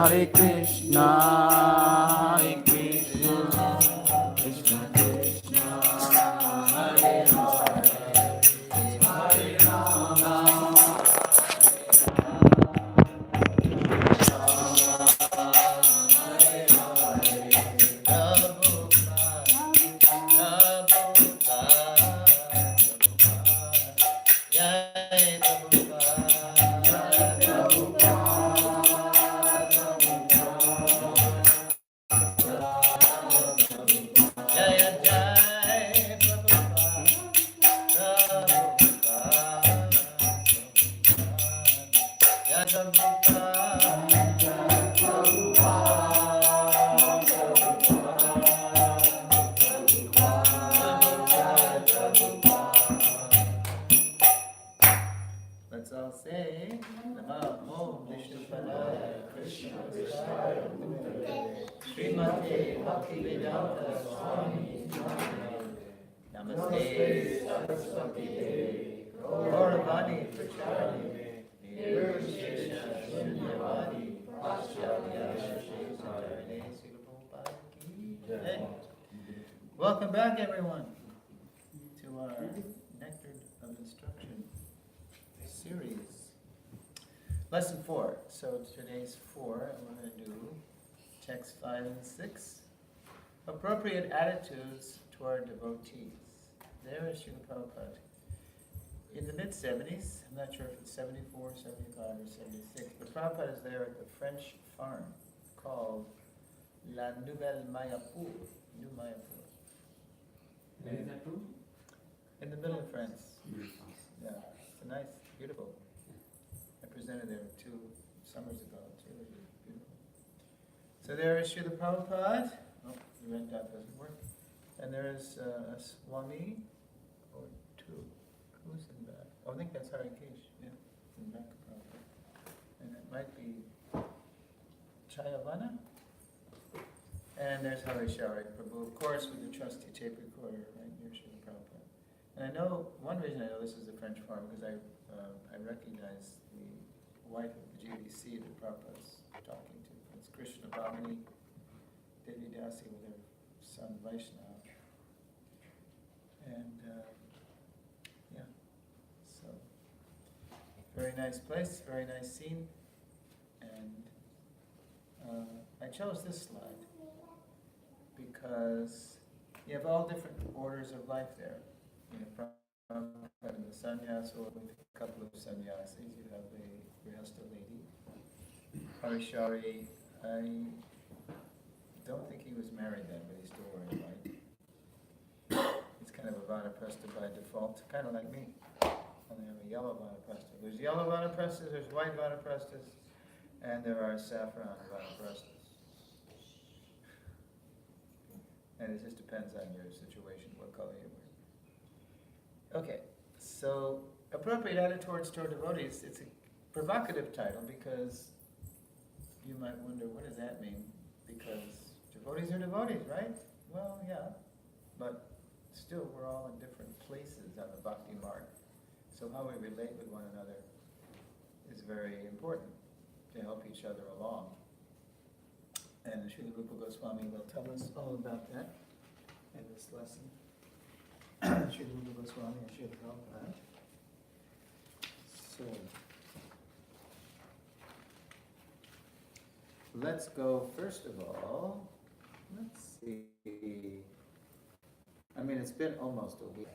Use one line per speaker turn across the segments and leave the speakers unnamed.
Hare Krishna, Hare Krishna, Krishna Krishna, Hare Hare, Hare Rama, let's all say Namo Vishnupadaya Krishna Krishna Srimate Bhaktivedanta Swami Namaste Saraswati Devi Gauravani Pracharine Nirvishesha Shunyavadi Paschalya Shasharine Srila Prabhupada Ki Jai. Welcome back, everyone, to our Nectar of Instruction series. Lesson 4. So today's 4, and we're going to do text 5 and 6. Appropriate attitudes toward devotees. There is Srila Prabhupada. In the mid-70s, I'm not sure if it's 74, 75, or 76, but Prabhupada is there at the French farm called La Nouvelle Mayapur, New Mayapur.
Where is that from?
In the middle of France. Yeah, it's a nice, beautiful. I presented there 2 summers ago. It's really beautiful. So there is Srila Prabhupada. Oh, the red dot doesn't work. And there is a Swami, or 2. Who's in the back? Oh, I think that's Harikesh. Yeah, in the back of Prabhupada. And it might be Chayavana. And there's Harishari Prabhu, of course, with the trusty tape recorder right near Srila Prabhupada. And I know, one reason I know this is a French farm, because I recognize the wife of the GDC that Prabhupada's talking to. It's Krishna Bhavani Devi Dasi with her son Vaishnava. And, yeah, so, very nice place, very nice scene. And I chose this slide because you have all different orders of life there. You know, from the sannyas, or a couple of sannyasis, you have a Grihastha lady. Harishari, I don't think he was married then, but he's still wearing white. He's kind of a vanaprastha by default, kind of like me. Only have a yellow vanaprastha. There's yellow vanaprasthas, there's white vanaprasthas, and there are saffron vanaprasthas. And it just depends on your situation, what color you wear. Okay, so appropriate attitudes toward devotees. It's a provocative title because you might wonder, what does that mean? Because devotees are devotees, right? Well, yeah, but still we're all in different places on the bhakti mark. So how we relate with one another is very important to help each other along. And Srila Rupa Goswami will tell us all about that in this lesson. Srila Rupa Goswami and Srila Prabhupada. So, let's go first of all, let's see. I mean, it's been almost a week.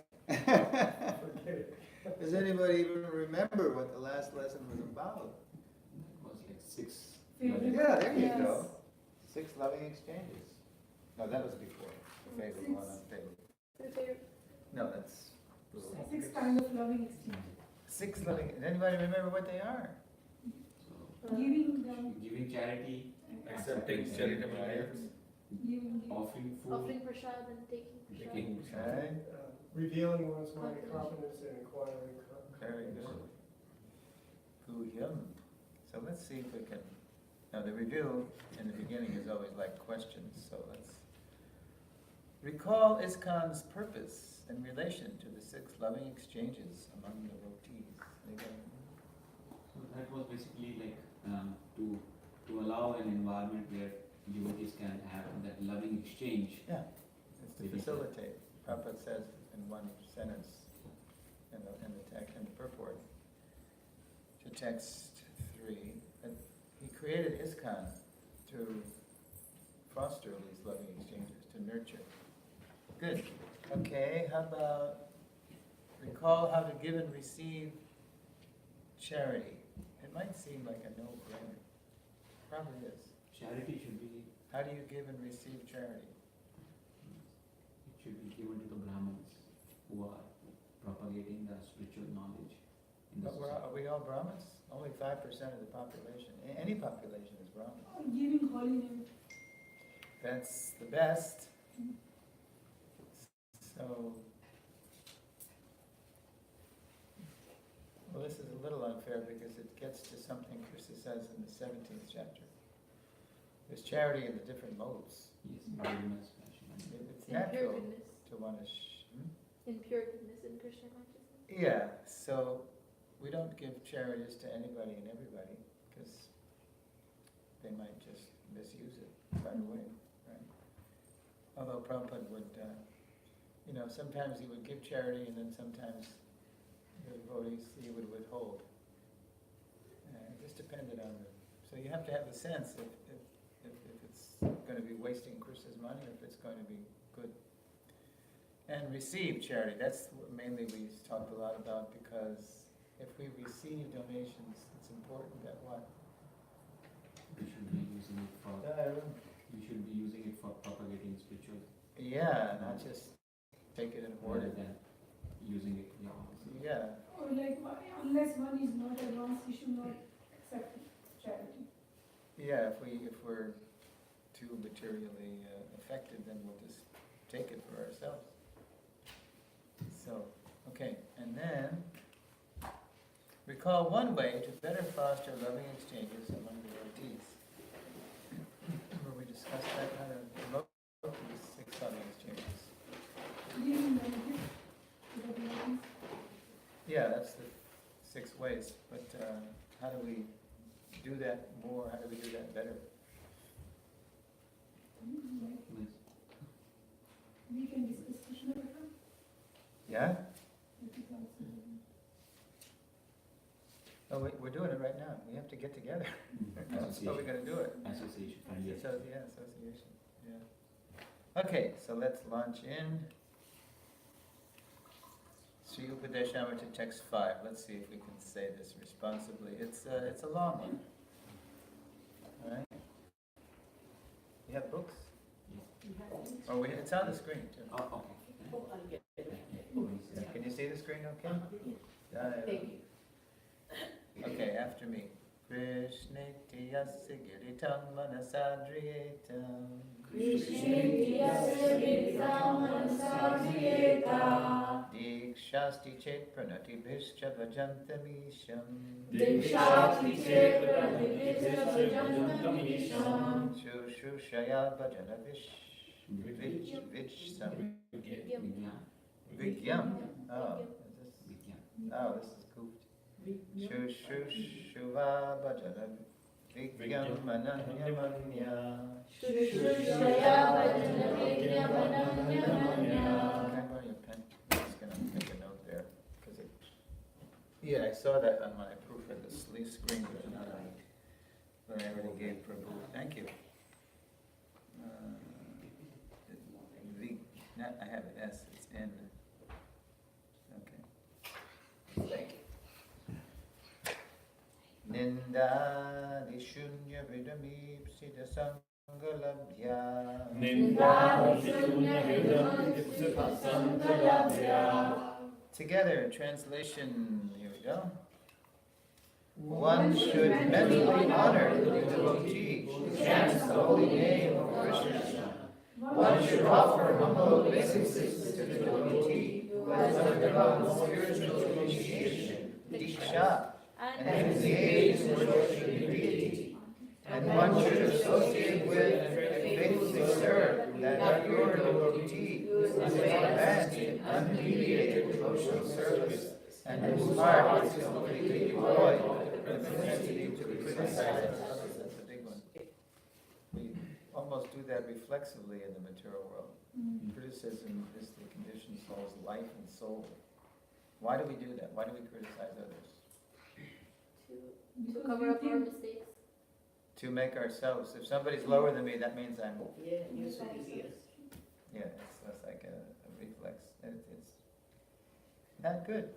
Does anybody even remember what the last lesson was about?
It was like 6.
Yeah, there you go. 6 loving exchanges. No, that was before. The favorite one on favorite. No, that's...
6 kinds of loving exchanges.
6 loving... Does anybody remember what they are?
Giving charity,
Accepting charitable gifts,
offering food,
Offering prasad and taking
taking
Okay,
Revealing one's mind confidence and acquiring
very good. Guhyam. So let's see if we can... Now the review in the beginning is always like questions, so let's... Recall ISKCON's purpose in relation to the 6 loving exchanges among devotees. Anybody?
So that was basically like to to allow an environment where devotees can have that loving exchange.
Yeah, it's to
With each
facilitate. Prabhupada says in one sentence in the purport to text 3 that he created ISKCON to foster these loving exchanges, to nurture. Good. Okay, how about recall how to give and receive charity? It might seem like a no-brainer. Probably is.
Charity should be,
How do you give and receive charity?
it should be given to the Brahmins who are propagating the spiritual knowledge in the
But
society.
are we all Brahmins? Only 5% of the population. Any population is Brahmin.
Giving holy name.
That's the best. So, well, this is a little unfair because it gets to something Krishna says in the 17th chapter. There's charity in the different modes.
Yes, goodness, passion, and
It's
In pure
natural
goodness.
to want to.
In pure goodness in Krishna consciousness.
Yeah, so we don't give charities to anybody and everybody because they might just misuse it right away, right? Although Prabhupada would, sometimes he would give charity and then sometimes the devotees he would withhold. It just depended on the. So you have to have the sense if it's going to be wasting Krishna's money or if it's going to be good. And receive charity, that's what mainly we talked a lot about because if we receive donations, it's important that what?
we should be using it for, we should be using it for propagating spiritual
Yeah, not just take it and hoard
rather
it.
than using it,
Yeah,
Or like, unless one is not advanced, he should not accept charity.
yeah, if we're too materially affected, then we'll just take it for ourselves. So, okay, and then recall one way to better foster loving exchanges among devotees. Where we discussed that, how to promote these 6 loving exchanges.
Giving them gift to the devotees.
Yeah, that's the 6 ways, but how do we do that more? How do we do that better?
Like,
yes.
we can discuss Krishna Katha.
Yeah?
That is also.
Oh, we're doing it right now. We have to get together. That's how we're
Association,
going to do it.
association, and yes.
Association, yeah. Okay, so let's launch in. Sri Upadeshamrita text 5. Let's see if we can say this responsibly. It's a long one. All right. You have books? Oh, it's on the screen too.
Oh, okay.
Can you see the screen okay? Thank you. Okay, after me. Krishniti yasya giritam manasadriyetam. Dikshasti chet pranati bhishcha vajantamisham. Shushushaya bhajana vishsam. Vigyam. Oh, this is goofed. Shushushva bhajana vigyam mananyamanya. Can I borrow your pen? I'm just gonna make a note there, because it. Yeah, I saw that on my proofread, the screen, but not on what I already gave Prabhu. Thank you. I have an S, it's N. Okay. Thank you. Ninda nishunya vidamipsida sangalabhya. Together, translation, here we go. One should mentally honor the devotee who chants the holy name of Krishna. One should offer humble obeisances to the devotee who has undergone spiritual initiation, diksha, and is engaged in worshiping the deity. And one should associate with and faithfully serve that pure devotee who is advanced in unmediated devotional service and whose heart is completely devoid of the propensity to criticize others. That's a big one. almost do that reflexively in the material world.
Mm.
Criticism is the conditioned soul's life and soul. Why do we do that? Why do we criticize others?
To
Because
cover
we
up our
think-
mistakes.
To make ourselves, if somebody's lower than me, that means I'm,
Yeah, yes, it is, yes.
yeah, that's like a reflex. It's not good.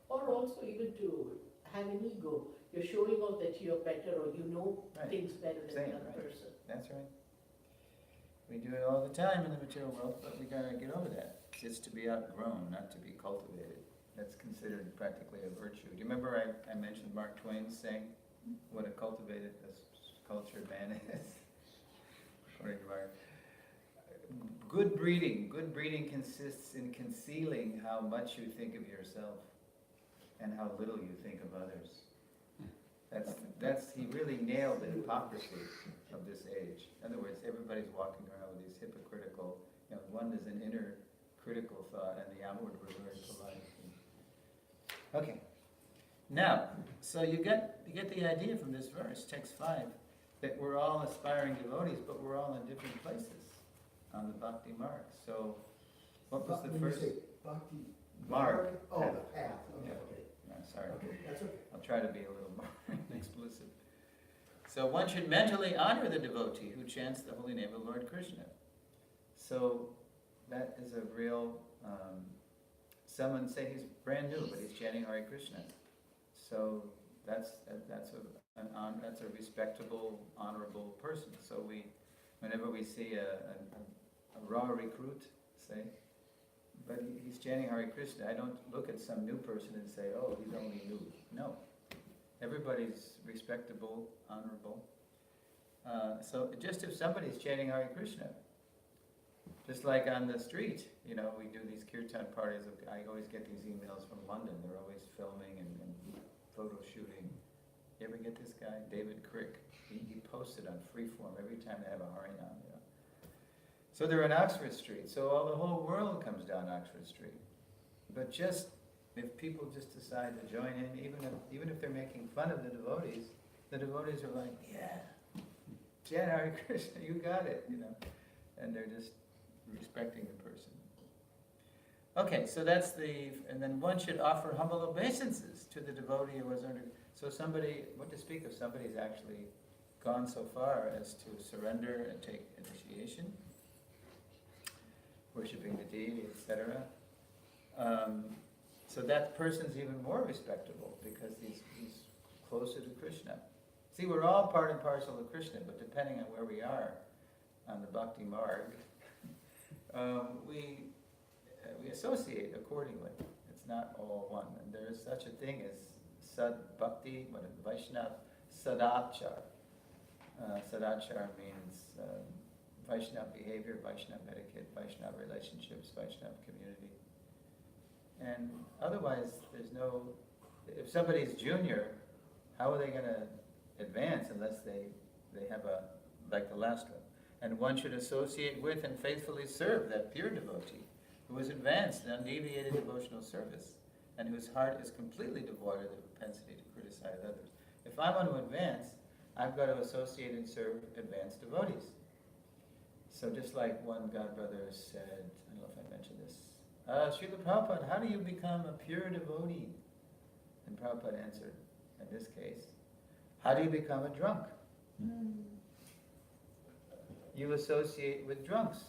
Or also even to have an ego, you're showing off that you're better or you know
Right.
things better than
Same,
the other
right.
person.
That's right. We do it all the time in the material world, but we gotta get over that. It's to be outgrown, not to be cultivated. That's considered practically a virtue. Do you remember I mentioned Mark Twain saying what a cultivated, cultured man is? According to Mark. Good breeding consists in concealing how much you think of yourself and how little you think of others. He really nailed the hypocrisy of this age. In other words, everybody's walking around with these hypocritical, one is an inner critical thought and the outward revert to life. Okay. Now, so you get the idea from this verse, text 5, that we're all aspiring devotees, but we're all in different places on the bhakti mark. So, what was the
When you
first
say bhakti
mark?
Oh, the path, okay,
Yeah.
okay.
No, sorry.
Okay, that's okay.
I'll try to be a little more explicit. So one should mentally honor the devotee who chants the holy name of Lord Krishna. So that is a real, someone say he's brand new, but he's chanting Hare Krishna. So that's a respectable, honorable person. So whenever we see a raw recruit, say, but he's chanting Hare Krishna, I don't look at some new person and say, oh, he's only new. No. Everybody's respectable, honorable. So just if somebody's chanting Hare Krishna, just like on the street, we do these kirtan parties. I always get these emails from London. They're always filming and photo shooting. You ever get this guy, David Crick? He posts it on Freeform every time they have a Harinam. So they're on Oxford Street. So the whole world comes down Oxford Street. But if people just decide to join in, even if they're making fun of the devotees are like, yeah, chant Hare Krishna, you got it, and they're just respecting the person. Okay, so that's and then one should offer humble obeisances to the devotee who was under, so what to speak of somebody's actually gone so far as to surrender and take initiation, worshipping the deity, etc. So that person's even more respectable because he's closer to Krishna. See, we're all part and parcel of Krishna, but depending on where we are on the bhakti marg, we associate accordingly. It's not all one. And there is such a thing as sad bhakti, Vaishnav sadachar. Sadachar means Vaishnav behavior, Vaishnav etiquette, Vaishnav relationships, Vaishnav community. And otherwise, if somebody's junior, how are they going to advance unless they have like the last one? And one should associate with and faithfully serve that pure devotee who is advanced in undeviated devotional service and whose heart is completely devoid of the propensity to criticize others. If I want to advance, I've got to associate and serve advanced devotees. So just like one godbrother said, I don't know if I mentioned this, Srila Prabhupada, how do you become a pure devotee? And Prabhupada answered, in this case, how do you become a drunk? You associate with drunks.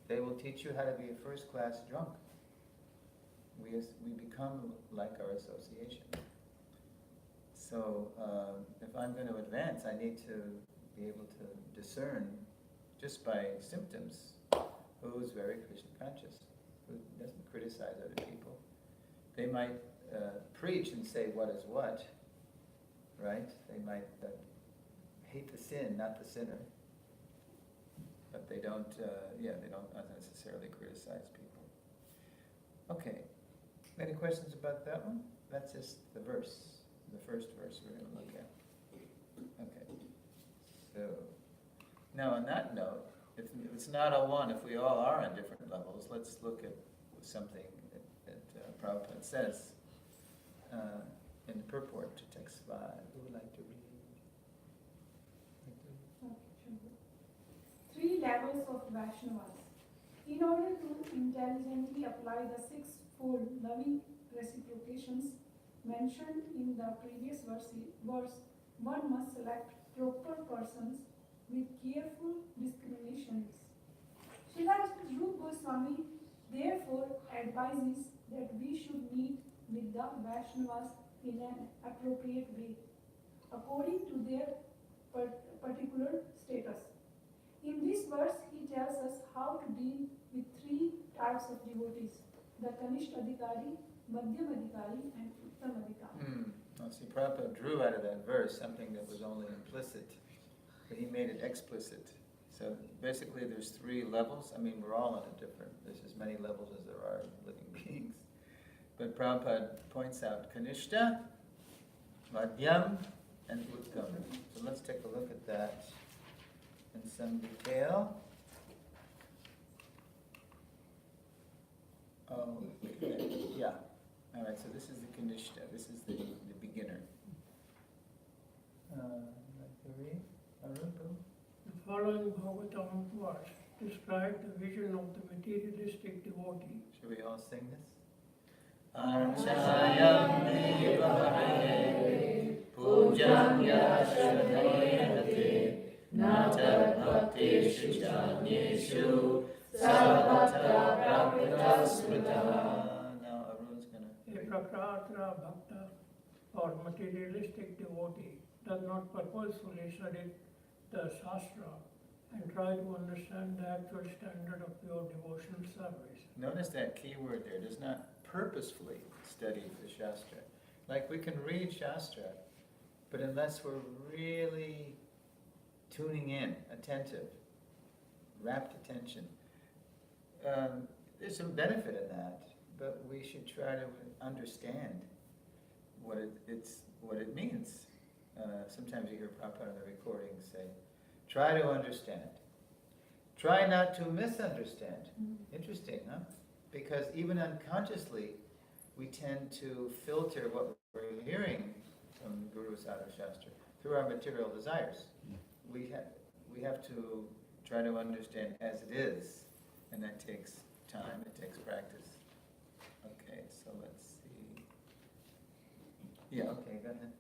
They will teach you how to be a first-class drunk. We become like our association. So if I'm going to advance, I need to be able to discern just by symptoms who's very Krishna conscious, who doesn't criticize other people. They might preach and say what is what, right? They might hate the sin, not the sinner. But they don't unnecessarily criticize people. Okay, any questions about that one? That's just the first verse we're going to look at. Okay, so now on that note, if it's not all one, if we all are on different levels, let's look at something that Prabhupada says in the purport to text 5. Who would like to read?
levels of Vaishnavas. In order to intelligently apply the six-fold loving reciprocations mentioned in the previous verse, one must select proper persons with careful discriminations. Srila Rupa Goswami therefore advises that we should meet with the Vaishnavas in an appropriate way, according to their particular status. In this verse, he tells us how to deal with three types of devotees: the Kanishta Adhikari, Madhyam Adhikari, and Uttam Adhikari.
Now, see, Prabhupada drew out of that verse something that was only implicit, but he made it explicit. So basically there's three levels. I mean, we're all on a different, there's as many levels as there are living beings. But Prabhupada points out Kanishta, Madhyam, and Uttam. So let's take a look at that in some detail. Okay, yeah. All right, so this is the Kanishta. This is the beginner. Like to read? Arun, go.
The following Bhagavatam verse describe the vision of the materialistic devotee.
Should we all sing this? Archayam devahare pujanya shradhayate nata bhakteshu janyeshu sarvatra prakrita smrita. Now Arun's gonna...
A prakrata bhakta or materialistic devotee does not purposefully study the Shastra and try to understand the actual standard of pure devotional service.
Notice that key word there, does not purposefully study the Shastra. Like we can read Shastra, but unless we're really tuning in, attentive, rapt attention, there's some benefit in that, but we should try to understand what it means. Sometimes you hear Prabhupada on the recordings say, try to understand. Try not to misunderstand. Interesting, huh? Because even unconsciously, we tend to filter what we're hearing from Guru Sadhu Shastra through our material desires. We have to try to understand as it is, and that takes time, it takes practice. Okay, so let's see. Yeah, okay, go ahead.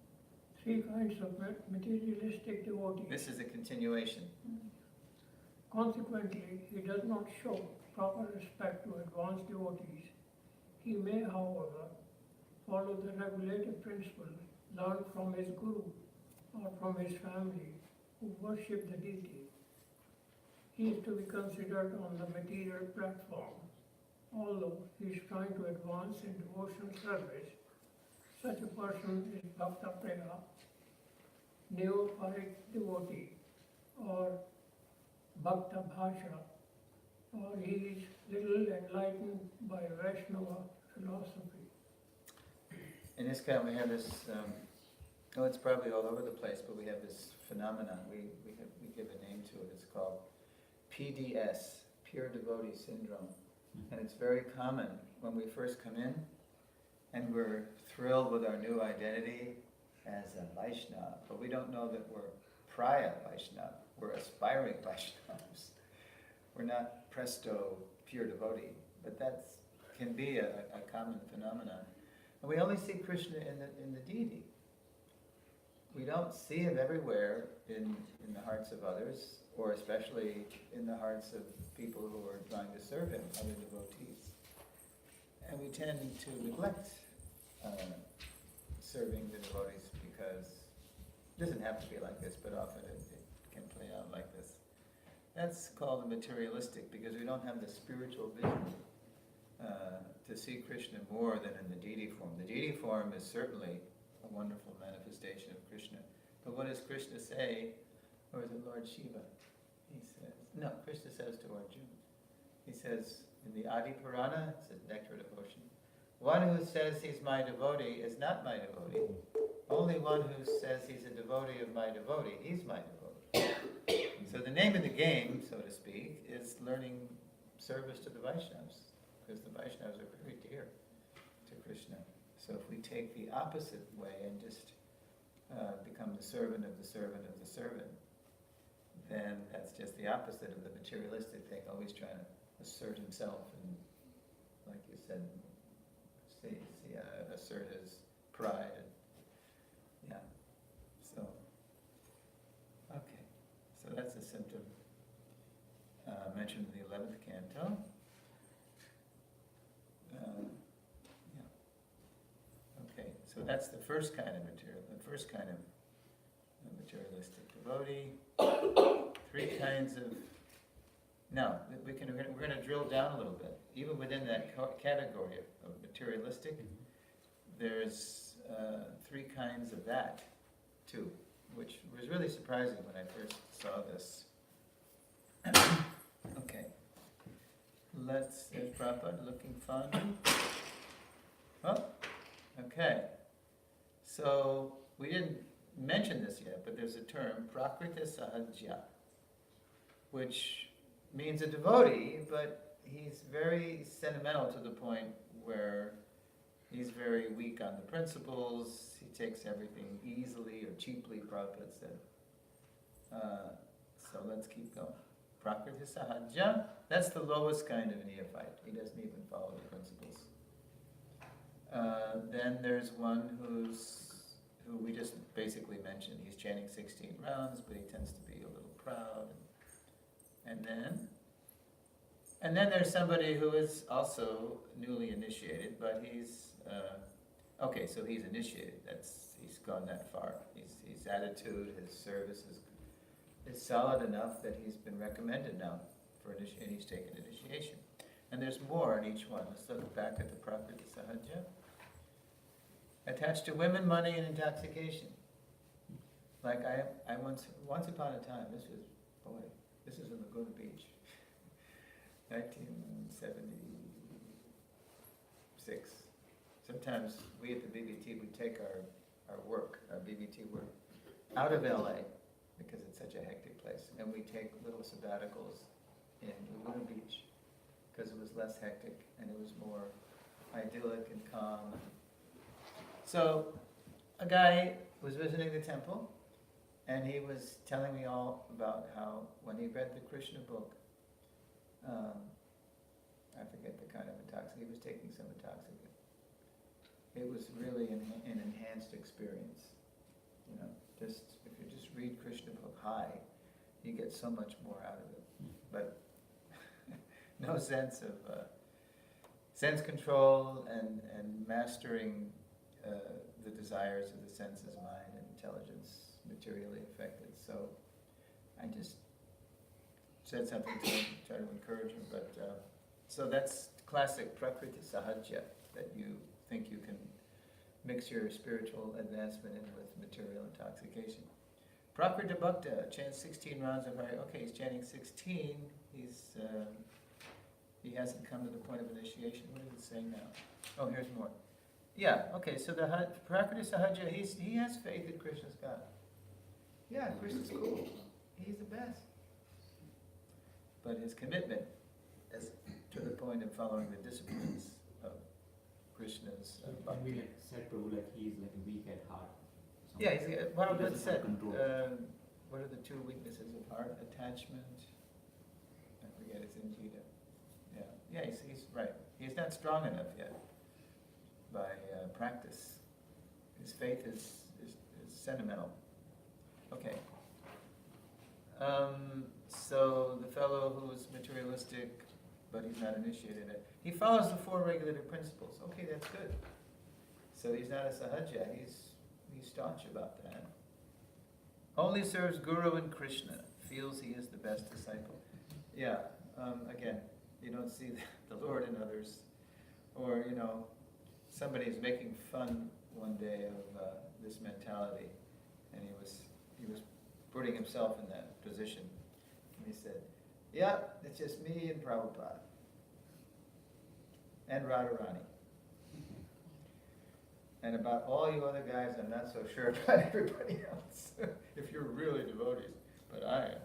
Three kinds of materialistic devotees.
This is a continuation.
Consequently, he does not show proper respect to advanced devotees. He may, however, follow the regulative principle learned from his guru or from his family who worship the deity. He is to be considered on the material platform. Although he is trying to advance in devotional service, such a person is Bhakta Praya, neophyte devotee, or Bhakta Bhasha, or he is little enlightened by Vaishnava philosophy.
In ISKCON we have this, it's probably all over the place, but we have this phenomenon, we give a name to it, it's called PDS, Pure Devotee Syndrome. And it's very common when we first come in, and we're thrilled with our new identity as a Vaishnava, but we don't know that we're Praya Vaishnava, we're aspiring Vaishnavas. We're not presto pure devotee, but that can be a common phenomenon. And we only see Krishna in the deity. We don't see him everywhere in the hearts of others, or especially in the hearts of people who are trying to serve him, other devotees. And we tend to neglect serving the devotees because it doesn't have to be like this, but often it can play out like this. That's called the materialistic, because we don't have the spiritual vision to see Krishna more than in the deity form. The deity form is certainly a wonderful manifestation of Krishna. But what does Krishna say? Or is it Lord Shiva? He says, no, Krishna says to Arjuna. He says in the Adi Purana, it says Nectar Devotion, one who says he's my devotee is not my devotee. Only one who says he's a devotee of my devotee, he's my devotee. So the name of the game, so to speak, is learning service to the Vaishnavas, because the Vaishnavas are very dear to Krishna. So if we take the opposite way and just become the servant of the servant of the servant, then that's just the opposite of the materialistic thing, always trying to assert himself and, like you said, assert his pride. Yeah. So, okay. So that's a symptom mentioned in the 11th canto. Yeah. Okay. So that's the first kind of materialistic devotee. 3 kinds of. Now we're going to drill down a little bit. Even within that category of materialistic, there's 3 kinds of that too, which was really surprising when I first saw this. Okay, there's Prabhupada looking fun. Oh, okay. So we didn't mention this yet, but there's a term, Prakriti Sahajya, which means a devotee, but he's very sentimental to the point where he's very weak on the principles. He takes everything easily or cheaply, Prabhupada said. So let's keep going. Prakriti Sahajya, that's the lowest kind of neophyte. He doesn't even follow the principles. Then there's one who we just basically mentioned. He's chanting 16 rounds, but he tends to be a little proud. And then there's somebody who is also newly initiated, but he's okay. So he's initiated. He's gone that far. His attitude, his service is solid enough that he's been recommended now for initiation. He's taken initiation. And there's more in each one. Let's look back at the Prakriti Sahajya. Attached to women, money, and intoxication. Like I once upon a time, this is in Laguna Beach, 1976. Sometimes we at the BBT, we take our BBT work, out of LA, because it's such a hectic place, and we take little sabbaticals in Laguna Beach, because it was less hectic, and it was more idyllic and calm. So, a guy was visiting the temple, and he was telling me all about how, when he read the Krishna book, I forget the kind of intoxicant, he was taking some intoxicant. It was really an enhanced experience. You know, if you just read Krishna book high, you get so much more out of it. But no sense of sense control and mastering the desires of the senses, mind, and intelligence materially affected. So I just said something to him, try to encourage him. But so that's classic Prakriti Sahajya, that you think you can mix your spiritual advancement in with material intoxication. Prakriti Bhakta chants 16 rounds of Hari. Okay, he's chanting 16. He hasn't come to the point of initiation. What is it saying now? Oh, here's more. Yeah, okay, so the Prakriti Sahajya, he has faith that Krishna's God. Yeah, Krishna's cool. He's the best. But his commitment is to the point of following the disciplines of Krishna's
Can we
bhakti.
like said Prabhu like he is like weak at heart?
Yeah, well,
He
that's
doesn't have
said.
control.
What are the 2 weaknesses of heart? Attachment. I forget, it's in Gita. Yeah, he's right. He's not strong enough yet by practice. His faith is sentimental. Okay. So the fellow who's materialistic, but he's not initiated it, he follows the 4 regulative principles. Okay, that's good. So he's not a sahajya, he's staunch about that. Only serves Guru and Krishna, feels he is the best disciple. Yeah, again, you don't see the Lord in others. Or, somebody's making fun one day of this mentality, and he was putting himself in that position. And he said, yeah, it's just me and Prabhupada. And Radharani. And about all you other guys, I'm not so sure about everybody else, if you're really devotees, but I am.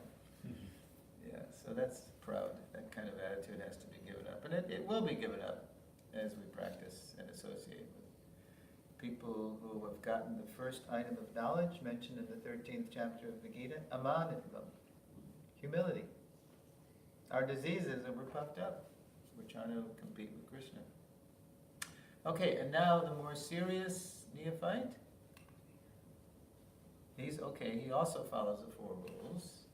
Yeah, so that's proud. That kind of attitude has to be given up. And it will be given up as we practice and associate with people who have gotten the first item of knowledge mentioned in the 13th chapter of the Gita, amanitvam. Humility. Our disease is that we're puffed up. We're trying to compete with Krishna. Okay, and now the more serious neophyte. He's okay, he also follows the 4 rules.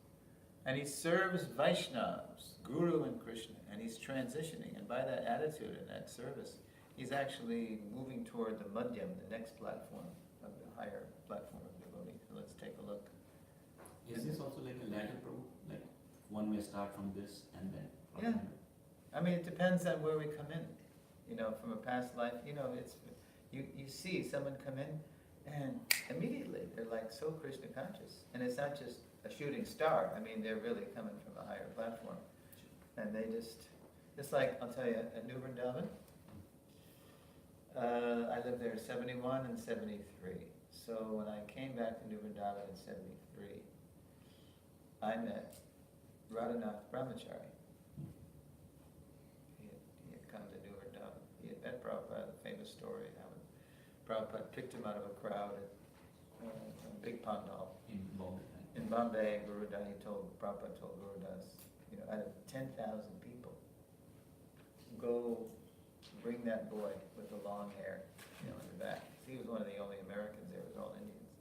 And he serves Vaishnavas, Guru and Krishna, and he's transitioning. And by that attitude and that service, he's actually moving toward the Madhyam, the next platform of the higher platform of devotee. So let's take a look.
Is this also like a ladder, Prabhu? Like one may start from this and then?
Yeah. I mean, it depends on where we come in. You know, from a past life, you know, it's you see someone come in and immediately they're like so Krishna conscious. And it's not just a shooting star. I mean, they're really coming from a higher platform. And they just, it's like, I'll tell you, at New Vrindavan, I lived there in 71 and 73. So when I came back to New Vrindavan in 73, I met Radhanath Brahmachari. He had come to New Vrindavan. He had met Prabhupada, the famous story, how Prabhupada picked him out of a crowd at a big pandal.
In Bombay.
In Bombay, Prabhupada told Gurudas, you know, out of 10,000 people, go bring that boy with the long hair, you know, in the back. He was one of the only Americans there, it was all Indians.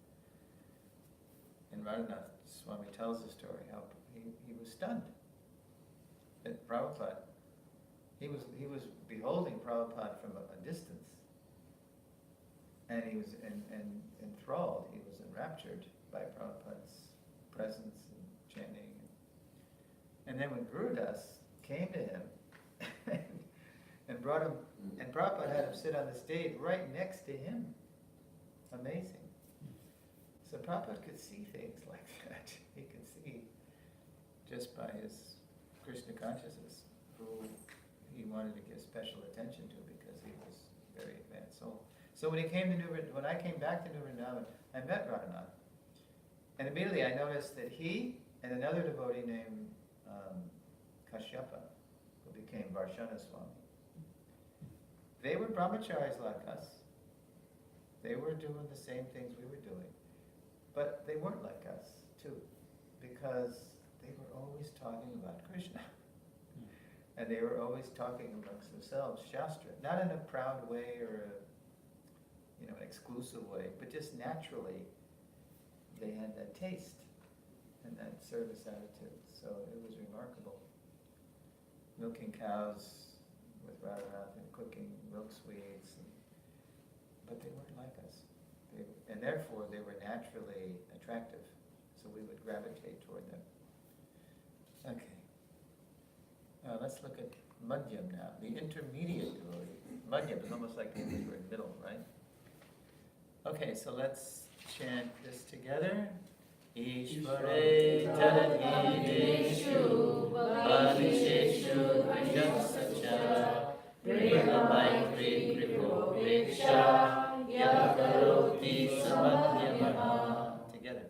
And Radhanath Swami tells the story how he was stunned at Prabhupada. He was beholding Prabhupada from a distance. And he was enthralled, he was enraptured by Prabhupada's presence and chanting. And then when Gurudas came to him and brought him, and Prabhupada had him sit on the stage right next to him. Amazing. So Prabhupada could see things like that. He could see just by his Krishna consciousness who he wanted to give special attention to because he was a very advanced soul. So when I came back to New Vrindavan, I met Radhanath. And immediately I noticed that he and another devotee named Kashyapa, who became Varshana Swami, they were brahmacharis like us. They were doing the same things we were doing. But they weren't like us, too, because they were always talking about Krishna. And they were always talking amongst themselves, Shastra, not in a proud way or an exclusive way, but just naturally they had that taste and that service attitude. So it was remarkable. Milking cows with Radhanath and cooking milk sweets, but they weren't like us. And therefore they were naturally attractive, so we would gravitate toward them. Okay. Let's look at Madhyam now, the intermediate devotee. Madhyam is almost like the English word middle, right? Okay, so let's chant this together. Ishvare Taradideshu Bhavisheshu Vijnasacha Prema Maitri Kripo Veksha Yakaroti Samadhyamaha. Together.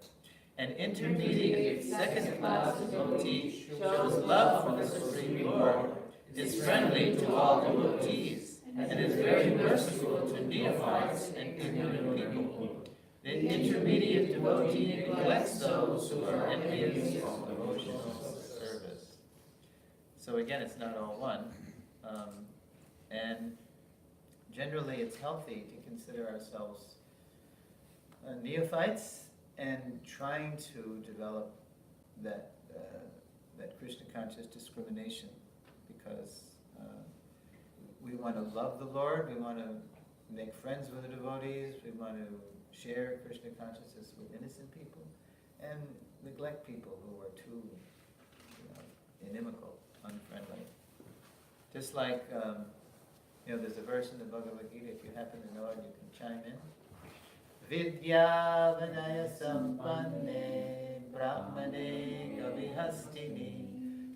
An intermediate second class devotee shows love for the Supreme Lord, is friendly to all devotees, and is very merciful to neophytes and ignorant people. The intermediate devotee neglects those who are envious of devotional service. So again, it's not all one. And generally it's healthy to consider ourselves neophytes and trying to develop that Krishna conscious discrimination, because we want to love the Lord, we want to make friends with the devotees, we want to share Krishna consciousness with innocent people, and neglect people who are too inimical, unfriendly. Just like, there's a verse in the Bhagavad Gita, if you happen to know it, you can chime in. Vidya Vinaya Sampanne Brahmane Gavihastini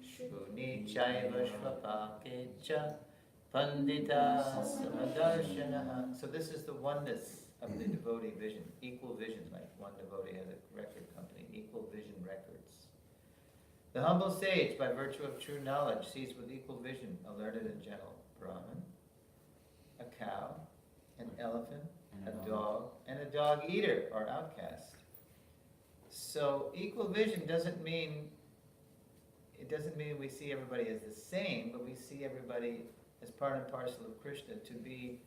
Shuni Chaiva Shvapakecha Pandita Samadarshanaha. So this is the oneness of the devotee vision, equal vision, like one devotee has a record company, Equal Vision Records. The humble sage, by virtue of true knowledge, sees with equal vision a learned and gentle Brahmin, a cow, an elephant, a dog, and a dog eater or outcast. So equal vision doesn't mean it doesn't mean we see everybody as the same, but we see everybody as part and parcel of Krishna to be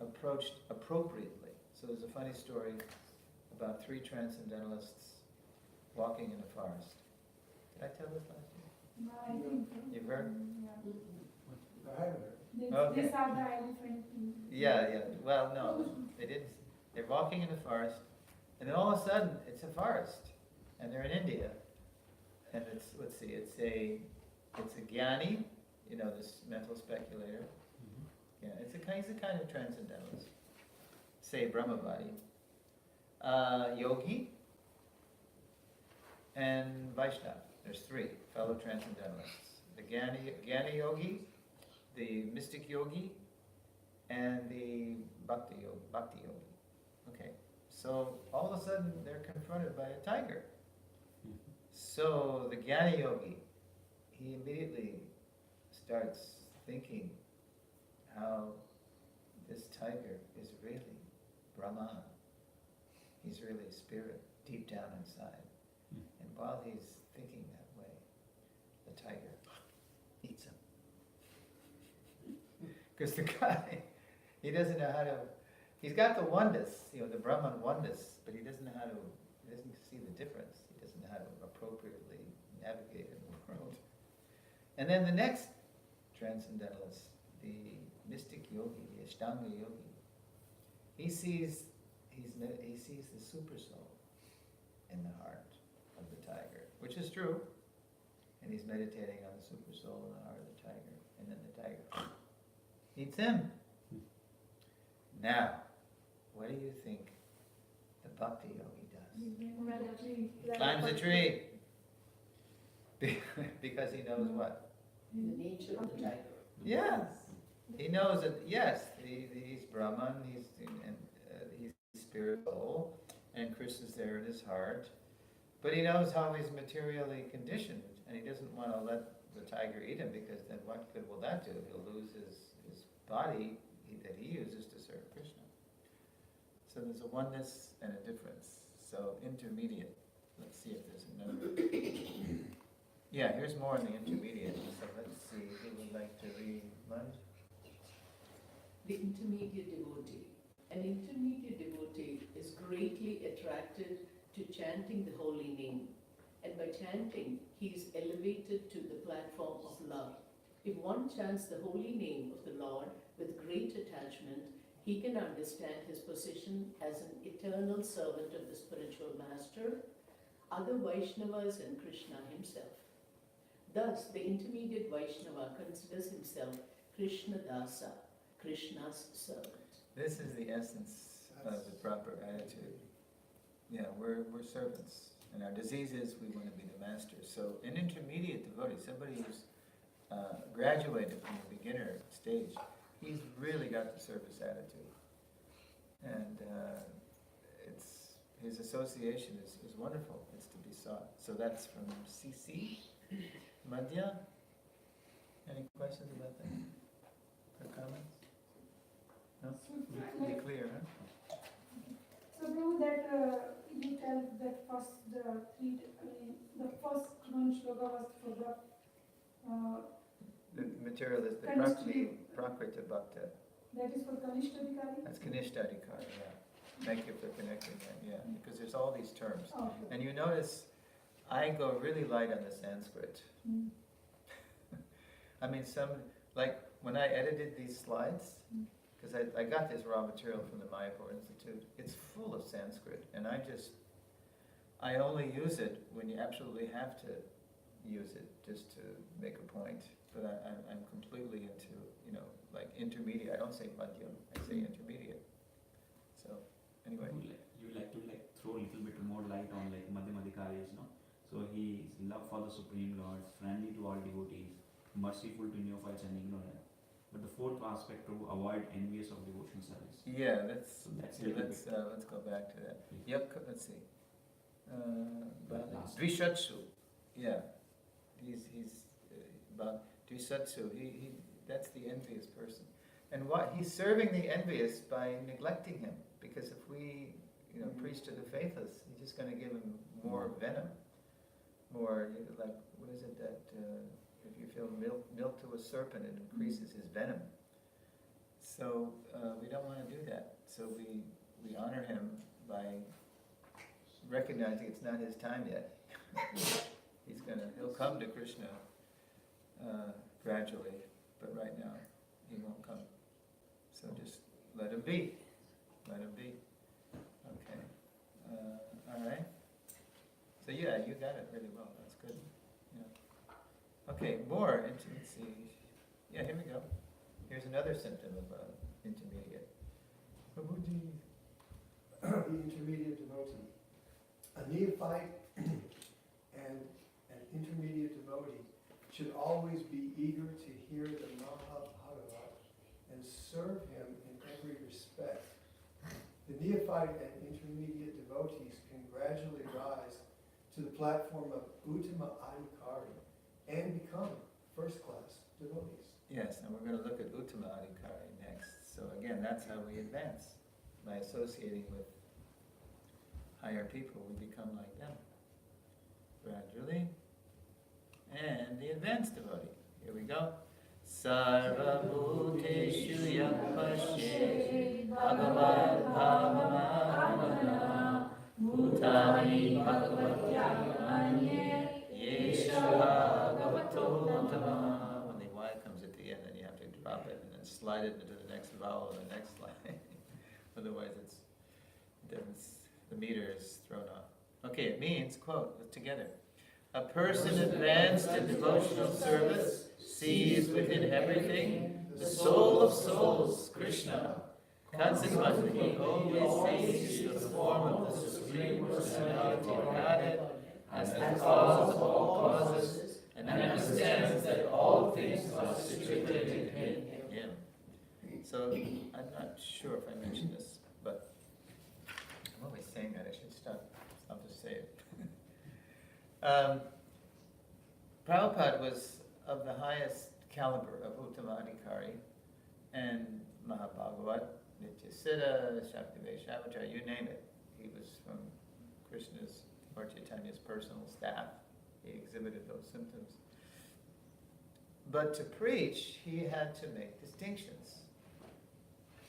approached appropriately. So there's a funny story about 3 transcendentalists walking in a forest. Did I tell this last year?
No, I think.
You've heard?
Yeah.
I haven't heard.
Okay.
These are the elephant.
Yeah. Well, no, they didn't. They're walking in a forest, and then all of a sudden, it's a forest, and they're in India, and it's, let's see, it's a jnani, this mental speculator. Yeah, he's a kind of transcendentalist. Say Brahmavadi, yogi, and Vaishnava. There's 3 fellow transcendentalists: the Jnani yogi, the mystic yogi, and the bhakti yogi. Okay, so all of a sudden they're confronted by a tiger. So the Jnani yogi, he immediately starts thinking how this tiger is really Brahman. He's really spirit deep down inside. And while he's thinking that way, the tiger eats him. Because the guy, he doesn't know how to, he's got the oneness, the Brahman oneness, but he doesn't see the difference. He doesn't know how to appropriately navigate in the world. And then the next transcendentalist, the mystic yogi, the Ashtanga yogi, he sees the super soul in the heart of the tiger, which is true. And he's meditating on the super soul in the heart of the tiger. And then the tiger eats him. Now, what do you think the bhakti yogi does? He climbs a tree. Because he knows what?
The nature of the tiger.
Yes. He knows that, yes, he's Brahman, he's spiritual, and Krishna's there in his heart. But he knows how he's materially conditioned, and he doesn't want to let the tiger eat him, because then what good will that do? He'll lose his body that he uses to serve Krishna. So there's a oneness and a difference. So intermediate. Let's see if there's another. Yeah, here's more on the intermediate. So let's see, who would like to read one?
The intermediate devotee. An intermediate devotee is greatly attracted to chanting the holy name, and by chanting, he is elevated to the platform of love. If one chants the holy name of the Lord with great attachment, he can understand his position as an eternal servant of the spiritual master, other Vaishnavas, and Krishna himself. Thus, the intermediate Vaishnava considers himself Krishna Dasa, Krishna's servant.
This is the essence of the proper attitude. Yeah, we're servants, and our disease is we want to be the master. So an intermediate devotee, somebody who's graduated from the beginner stage, he's really got the service attitude. And his association is wonderful. It's to be sought. So that's from CC. Madhya? Any questions about that? Or comments? No? Be clear, huh?
So Prabhu, that you tell that the first one shloka was for
The material is the Prakrita Bhakta.
that is for Kanishta
That's Kanishtadikara, yeah. Thank you for connecting that, yeah. Because there's all these terms.
Oh,
And you notice, I go really light on the Sanskrit.
mm.
I mean, like when I edited these slides, because I got this raw material from the Mayapur Institute, it's full of Sanskrit, and I only use it when you absolutely have to use it, just to make a point. But I'm completely into, like intermediate. I don't say madhyam, I say intermediate. So, anyway.
You like to throw a little bit more light on Madhyamadikaris, no? So he is love for the Supreme Lord, friendly to all devotees, merciful to neophytes and ignorant. But the fourth aspect, to avoid envious of devotion service.
Yeah,
So that's
let's go back to that.
Please.
Yep, let's see.
That last.
Dvishatsu. Yeah, he's about Dvishatsu. That's the envious person, and he's serving the envious by neglecting him. Because if we, preach to the faithless, he's just going to give him more venom. Or like, what is it that if you feel milk to a serpent, it increases his venom. So we don't want to do that. So we honor him by recognizing it's not his time yet. He'll come to Krishna gradually, but right now he won't come. So just let him be. Let him be. Okay. All right. So yeah, you got it really well. That's good. Yeah. Okay, more intimacy. Yeah, here we go. Here's another symptom of intermediate. Prabhuji.
The intermediate devotee. A neophyte and an intermediate devotee should always be eager to hear the Mahabharata and serve him in every respect. The neophyte and intermediate devotees can gradually rise to the platform of Uttama Adhikari and become first-class devotees.
Yes, and we're going to look at Uttama Adhikari next. So again, that's how we advance. By associating with higher people, we become like them. Gradually. And the advanced devotee. Here we go. Sarva bhuteshu yam pashe bhagavad bhavamana bhutani bhagavatya anye yesha bhagavato uttama. When the Y comes at the end, then you have to drop it and then slide it into the next vowel and the next line. Otherwise the meter is thrown off. Okay, it means, quote, together. A person advanced in devotional service sees within everything the soul of souls, Krishna. Consequently, he always sees the form of the Supreme Personality of Godhead as the cause of all causes, and understands that all things are situated in him. So, I'm not sure if I mentioned this, but I'm always saying that. I should stop. I'll just say it. Prabhupada was of the highest caliber of Uttama Adhikari and Mahabhagavat, Nityasiddha, Shaktiveshavacharya, you name it. He was from Krishna's or Chaitanya's personal staff. He exhibited those symptoms. But to preach, he had to make distinctions.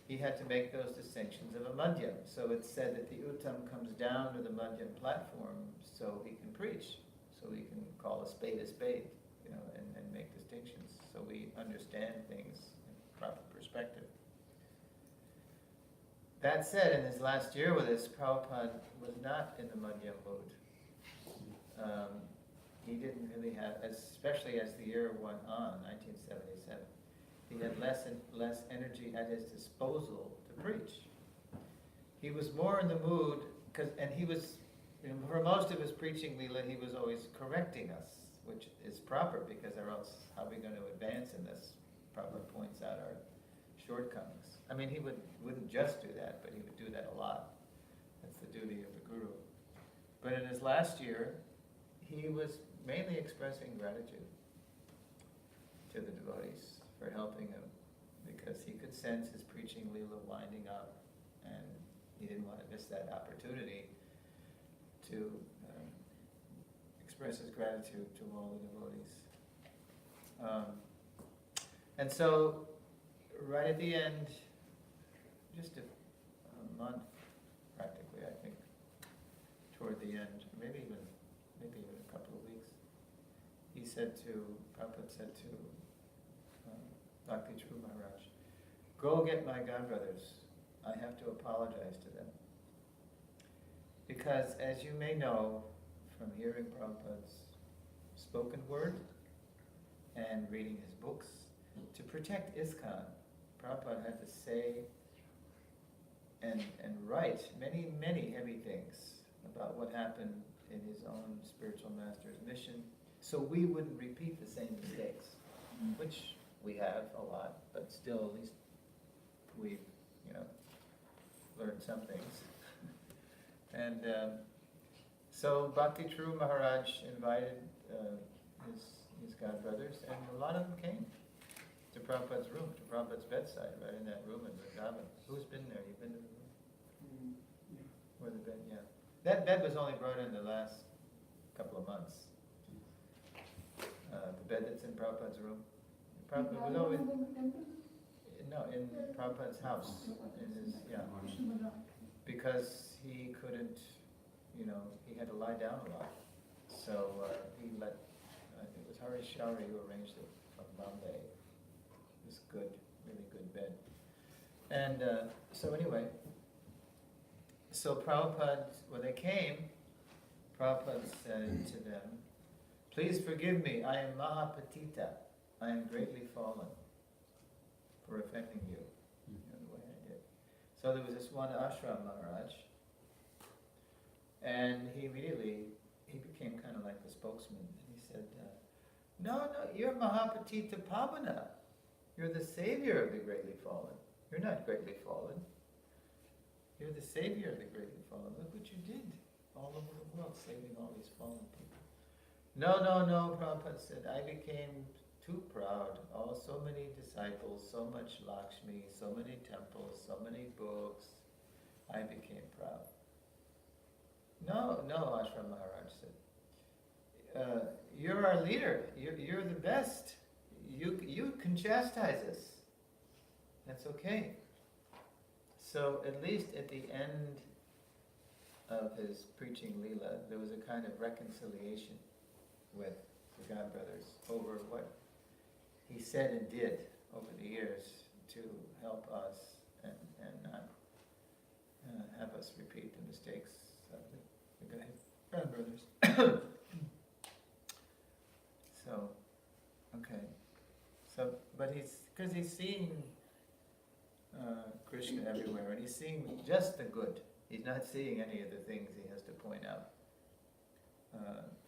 He had to make those distinctions of a madhyam. So it's said that the uttam comes down to the madhyam platform so he can preach, so he can call a spade, and make distinctions, so we understand things in proper perspective. That said, in his last year with us, Prabhupada was not in the madhyam mood. He didn't really have, especially as the year went on, 1977, he had less and less energy at his disposal to preach. He was more in the mood, and he was, for most of his preaching, Leela, he was always correcting us, which is proper, because or else how are we going to advance in this? Prabhupada points out our shortcomings. I mean, he wouldn't just do that, but he would do that a lot. That's the duty of the guru. But in his last year, he was mainly expressing gratitude to the devotees for helping him, because he could sense his preaching Leela winding up, and he didn't want to miss that opportunity to express his gratitude to all the devotees. And so, right at the end, just a month, practically, I think, toward the end, maybe even a couple of weeks, Prabhupada said to Bhakti True Maharaj, go get my godbrothers. I have to apologize to them. Because as you may know from hearing Prabhupada's spoken word and reading his books, to protect ISKCON, Prabhupada had to say and write many, many heavy things about what happened in his own spiritual master's mission, so we wouldn't repeat the same mistakes, which we have a lot, but still at least we've, learned some things. And so Bhakti True Maharaj invited his godbrothers, and a lot of them came to Prabhupada's room, to Prabhupada's bedside, right in that room in Vrindavan. Who's been there? You've been to the room?
Yeah.
Where the bed, yeah. That bed was only brought in the last couple of months. the bed that's in Prabhupada's room. Prabhupada was always, no, in Prabhupada's house, in his, yeah, because he couldn't, he had to lie down a lot. So he let, I think it was Harish Shari who arranged it from Bombay, this good, really good bed. And so anyway, so Prabhupada, when they came, Prabhupada said to them, please forgive me, I am Mahapatita. I am greatly fallen for offending you, the way I did. So there was this one ashram Maharaj, and he became kind of like the spokesman. And he said, no, you're Mahapatita Pavana. You're the savior of the greatly fallen. You're not greatly fallen. You're the savior of the greatly fallen. Look what you did all over the world, saving all these fallen people. No, Prabhupada said, I became too proud. Oh, so many disciples, so much Lakshmi, so many temples, so many books. I became proud. No, Ashram Maharaj said, you're our leader. You're the best. You can chastise us. That's okay. So at least at the end of his preaching Leela, there was a kind of reconciliation with the God brothers over what he said and did over the years to help us and not have us repeat the mistakes of the God brothers. So, okay. So, but because he's seeing Krishna everywhere, and he's seeing just the good. He's not seeing any of the things he has to point out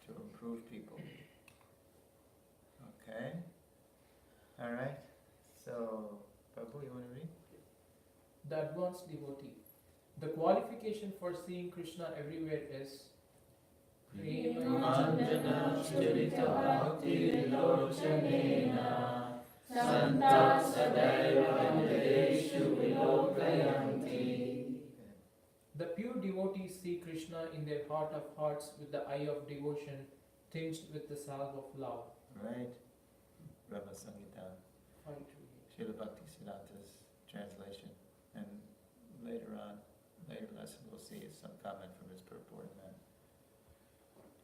to improve people. Okay? Alright? So, Prabhu, you want to read?
The advanced devotee. The qualification for seeing Krishna everywhere is
Manjana Charita Bhakti Lochanena Santa Sadaiva Vandadeshu Vilokayanti.
the pure devotees see Krishna in their heart of hearts with the eye of devotion tinged with the salve of love.
Right? Brahma Samhita,
528.
Srila Bhakti Siddhanta's translation. And later lesson we'll see some comment from his purport on that.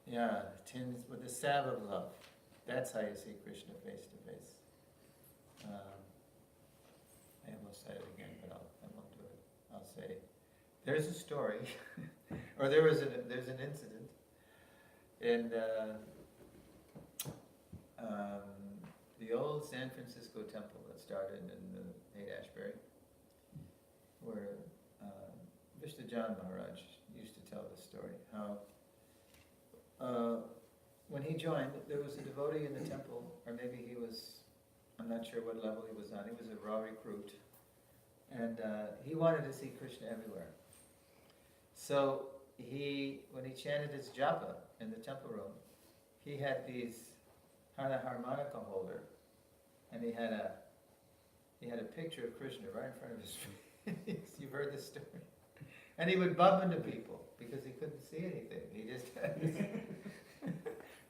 Yeah, tinged with the salve of love. That's how you see Krishna face to face. I almost said it again, but I won't do it. I'll say, there's a story, or there's an incident in the old San Francisco temple that started in the Haight-Ashbury, where Vishnu John Maharaj used to tell this story, how when he joined, there was a devotee in the temple, or maybe he was, I'm not sure what level he was on, he was a raw recruit, and he wanted to see Krishna everywhere. So when he chanted his japa in the temple room, he had had a harmonica holder, and he had a picture of Krishna right in front of his face. You've heard this story. And he would bump into people because he couldn't see anything. He just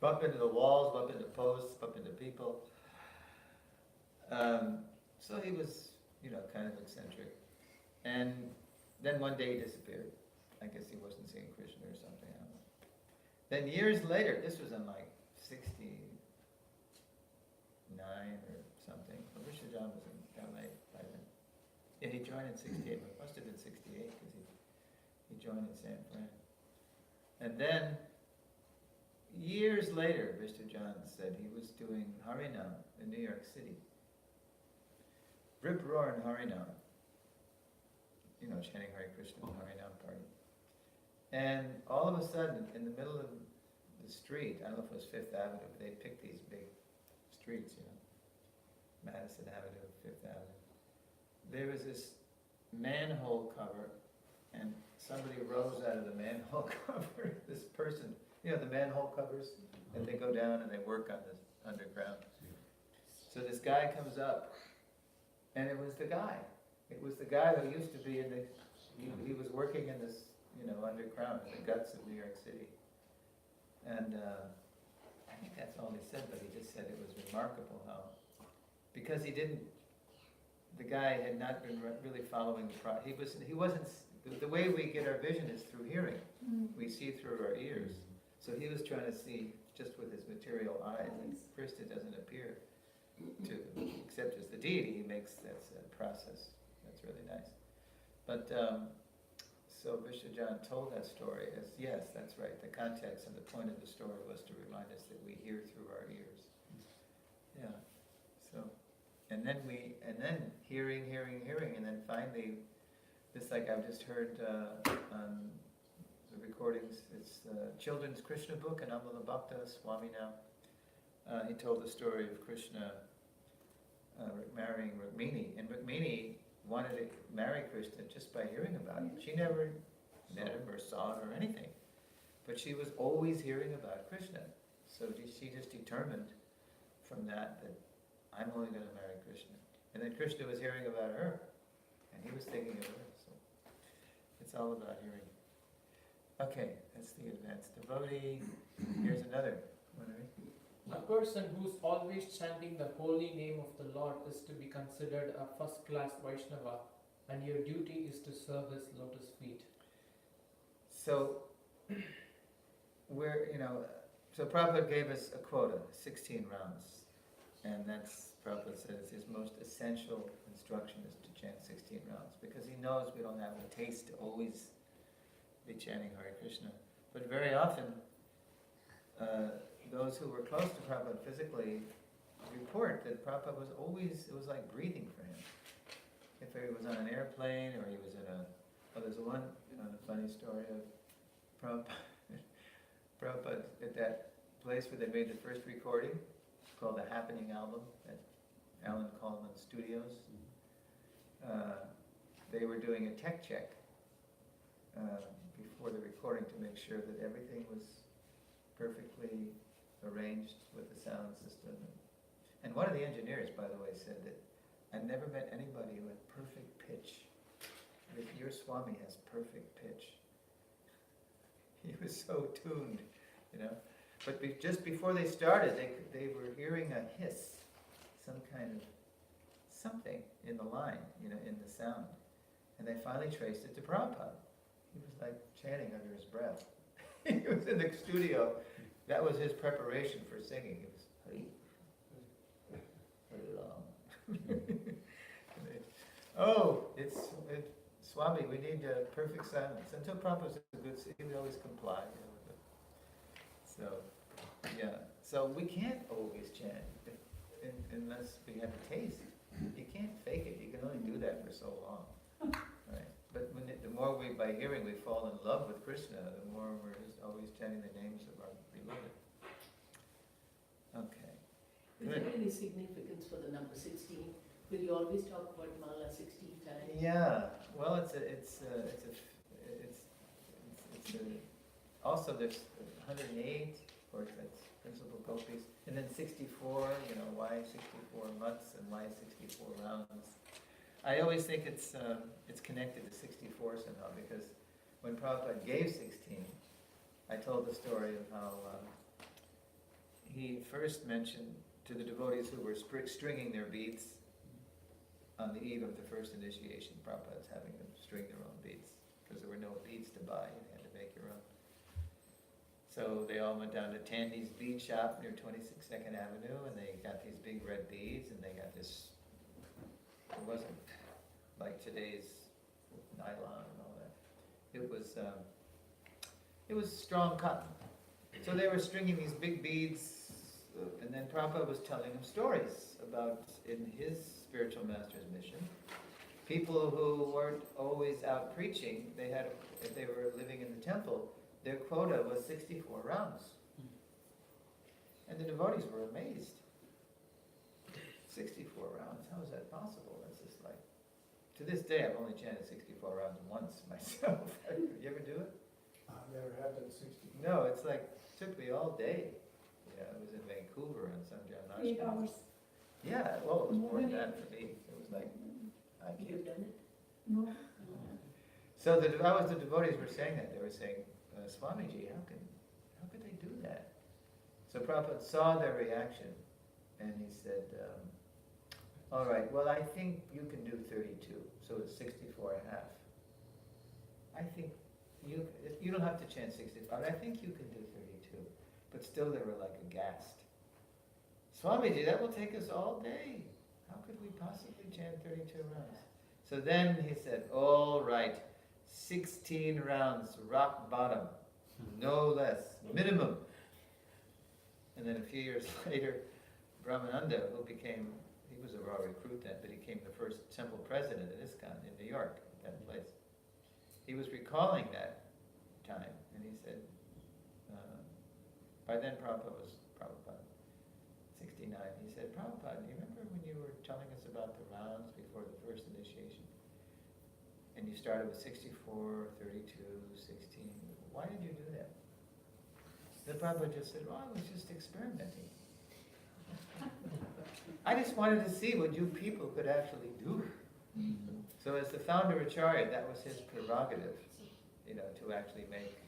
bump into the walls, bump into posts, bump into people. So he was, kind of eccentric. And then one day he disappeared. I guess he wasn't seeing Krishna or something, I don't know. Then years later, this was in like 69 or something. Well, Vishnu John was in LA by then. Yeah, he joined in 68, but it must have been 68 because he joined in San Fran. And then, years later, Vishnu John said he was doing Harinam in New York City. Rip roaring Harinam. Chanting Hare Krishna Harinam party. And all of a sudden, in the middle of the street, I don't know if it was Fifth Avenue, but they picked these big streets, Madison Avenue, Fifth Avenue. There was this manhole cover, and somebody rose out of the manhole cover. This person, the manhole covers, and they go down and they work on this underground. So this guy comes up, and it was the guy. It was the guy who used to be he was working in this, underground, in the guts of New York City. And I think that's all he said, but he just said it was remarkable how, because he didn't, the guy had not been really following he wasn't, the way we get our vision is through hearing. We see through our ears. So he was trying to see just with his material eyes, and Krishna doesn't appear to accept as the deity. He makes that's a process. That's really nice. But so Vishwajan told that story as yes, that's right. The context and the point of the story was to remind us that we hear through our ears. Yeah. So, and then hearing, and then finally, just like I've just heard on the recordings, it's children's Krishna book, and Amala Bhakta Swami now. He told the story of Krishna marrying Rukmini, and Rukmini wanted to marry Krishna just by hearing about him. She never met him or saw him or anything, but she was always hearing about Krishna. So she just determined from that I'm only going to marry Krishna. And then Krishna was hearing about her, and he was thinking of her. So it's all about hearing. Okay, that's the advanced devotee. Here's another.
A person who's always chanting the holy name of the Lord is to be considered a first-class Vaishnava, and your duty is to serve his lotus feet.
So, so Prabhupada gave us a quota, 16 rounds. And that's, Prabhupada says, his most essential instruction is to chant 16 rounds, because he knows we don't have a taste to always be chanting Hare Krishna. But very often, those who were close to Prabhupada physically report that Prabhupada was always, it was like breathing for him. If he was on an airplane or he was in there's one funny story of Prabhupada at that place where they made the first recording, called the Happening Album at Alan Coleman Studios. They were doing a tech check before the recording to make sure that everything was perfectly arranged with the sound system. And one of the engineers, by the way, said that I've never met anybody who had perfect pitch. Your Swami has perfect pitch. He was so tuned, But just before they started, they were hearing a hiss, some kind of something in the line, in the sound. And they finally traced it to Prabhupada. He was like chanting under his breath. He was in the studio. That was his preparation for singing. It was Hari Oh, it's Swami, we need perfect silence. Until Prabhupada's a good, he would always comply. So, yeah. So we can't always chant unless we have a taste. You can't fake it. You can only do that for so long. Right? But the more by hearing we fall in love with Krishna, the more we're just always chanting the names of our beloved. Okay.
Is there any significance for the number 16? Will you always talk about Mala 16 times?
Yeah. Well, also there's 108, of course, that's principal gopis, and then 64. Why 64 months and why 64 rounds? I always think it's connected to 64 somehow, because when Prabhupada gave 16, I told the story of how he first mentioned to the devotees who were stringing their beads on the eve of the first initiation. Prabhupada's having them string their own beads, because there were no beads to buy, you had to make your own. So they all went down to Tandy's bead shop near 22nd Avenue, and they got these big red beads, and they got this, it wasn't like today's nylon and all that. It was strong cotton. So they were stringing these big beads, and then Prabhupada was telling them stories about, in his spiritual master's mission, people who weren't always out preaching, if they were living in the temple, their quota was 64 rounds. And the devotees were amazed. 64 rounds, how is that possible? That's just like, to this day I've only chanted 64 rounds once myself. You ever do it?
I've never had that 60.
No, it's like, it took me all day. I was in Vancouver on some
8 hours.
Yeah, well, it was more than that for me. It was like, I can't.
You've done it?
No.
So the devotees were saying that. They were saying, Swamiji, how could they do that? So Prabhupada saw their reaction, and he said, all right, well, I think you can do 32, so it's 64 and a half. I think you don't have to chant 65, I think you can do 32. But still they were like aghast. Swamiji, that will take us all day. How could we possibly chant 32 rounds? So then he said, all right, 16 rounds, rock bottom, no less, minimum. And then a few years later, Brahmananda, who became, he was a raw recruit then, but he became the first temple president of ISKCON in New York, at that place. He was recalling that time, and he said, by then Prabhupada was 69. He said, Prabhupada, do you remember when you were telling us about the rounds before the first initiation? And you started with 64, 32, 16. Why did you do that? Then Prabhupada just said, well, I was just experimenting. I just wanted to see what you people could actually do. So as the founder Acharya, that was his prerogative, to actually make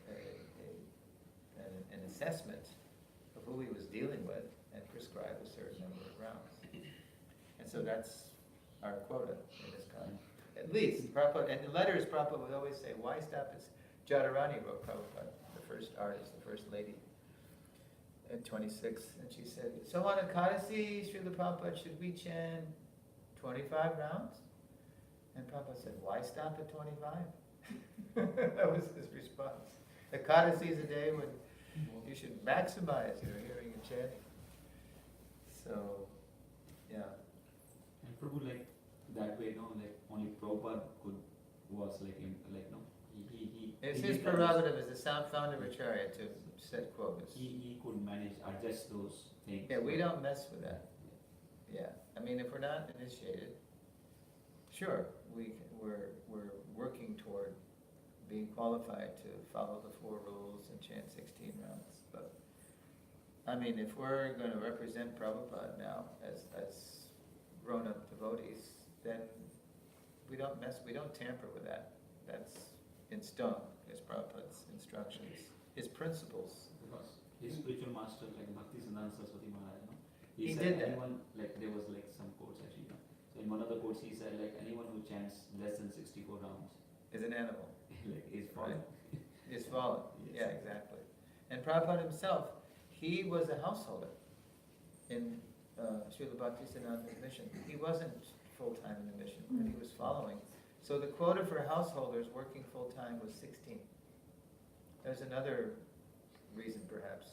an assessment of who he was dealing with and prescribe a certain number of rounds. And so that's our quota in this kind. At least, Prabhupada, and the letters Prabhupada would always say, why stop at Jadharani wrote Prabhupada, the first artist, the first lady, at 26, and she said, so on Ekadasi, Srila Prabhupada, should we chant 25 rounds? And Prabhupada said, why stop at 25? That was his response. Ekadasi is a day when you should maximize your hearing and chanting. So, yeah.
And Prabhu, like, that way, only Prabhupada was he
It's his prerogative as the founder of Acharya to set quotas.
He could manage, adjust those things.
Yeah, we don't mess with that. Yeah, I mean, if we're not initiated, sure, we're working toward being qualified to follow the 4 rules and chant 16 rounds. But I mean, if we're going to represent Prabhupada now as grown-up devotees, then we don't tamper with that. That's in stone, as Prabhupada's instructions, his principles.
Because his spiritual master, like Bhakti Siddhanta Saraswati Maharaj,
He
said
did that.
anyone, there was some quotes actually, So in one of the quotes he said, anyone who chants less than 64 rounds
Is an animal.
is fallen.
Is fallen.
Yes.
Yeah, exactly. And Prabhupada himself, he was a householder in Srila Bhaktisiddhanta's mission. He wasn't full-time in the mission, but he was following. So the quota for householders working full-time was 16. There's another reason, perhaps,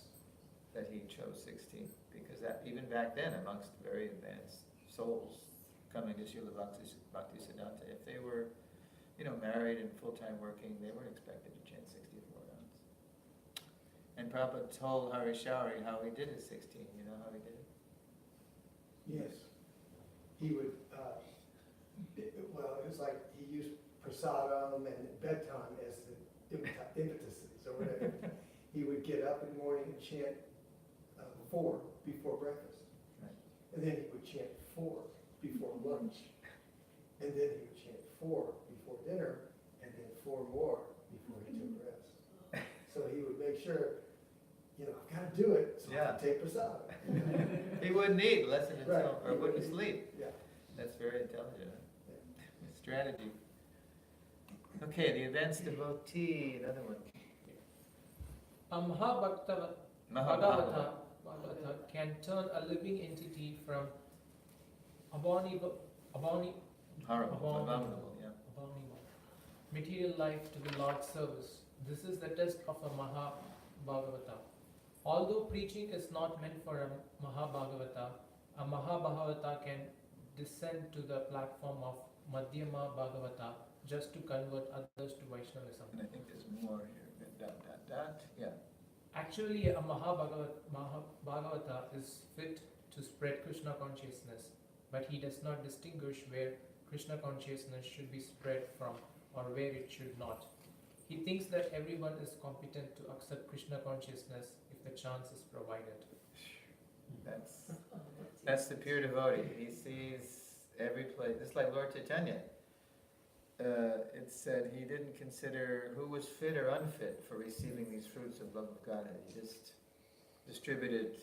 that he chose 16, because that, even back then, amongst very advanced souls coming to Srila Bhaktisiddhanta, if they were married and full-time working, they weren't expected to chant 64 rounds. And Prabhupada told Hari Shauri how he did his 16. You know how he did it?
Yes. He would, well, it was like he used prasadam and bedtime as the impetuses or whatever. He would get up in the morning and chant 4 before breakfast.
Right.
And then he would chant 4 before lunch. And then he would chant 4 before dinner, and then 4 more before he took rest. So he would make sure, I've got to do it, so I can take prasadam.
He wouldn't eat unless it
Right.
or wouldn't sleep.
Yeah.
That's very intelligent. Strategy. Okay, the advanced devotee, another one.
Bhagavata can turn a living entity from
Horrible,
Abominable.
abominable, yeah.
material life to the Lord's service. This is the test of a Mahabhagavata. Although preaching is not meant for a Mahabhagavata can descend to the platform of Madhyama Bhagavata just to convert others to Vaishnavism.
And I think there's more here. Yeah.
Actually, a Mahabhagavata is fit to spread Krishna consciousness, but he does not distinguish where Krishna consciousness should be spread from or where it should not. He thinks that everyone is competent to accept Krishna consciousness if the chance is provided.
That's the pure devotee. He sees every place. It's like Lord Chaitanya. It said he didn't consider who was fit or unfit for receiving these fruits of love of God. He just distributed,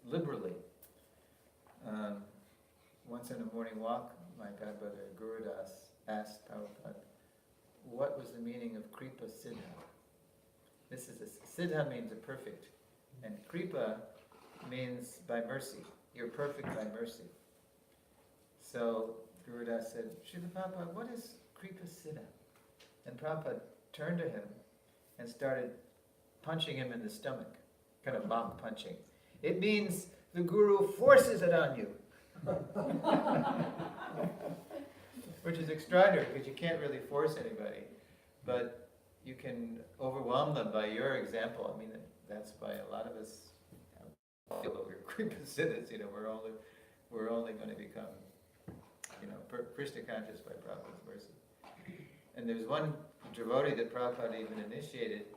liberally. Once on a morning walk, my godbrother Gurudas asked Prabhupada, what was the meaning of Kripa Siddha? This is Siddha means a perfect, and Kripa means by mercy. You're perfect by mercy. So Gurudas said, Srila Prabhupada, what is Kripa Siddha? And Prabhupada turned to him and started punching him in the stomach, kind of bomb punching. It means the Guru forces it on you. Which is extraordinary because you can't really force anybody, but you can overwhelm them by your example. I mean, that's why a lot of us feel that we're Kripa Siddhas. We're only going to become, Krishna conscious by Prabhupada's mercy. And there's one devotee that Prabhupada even initiated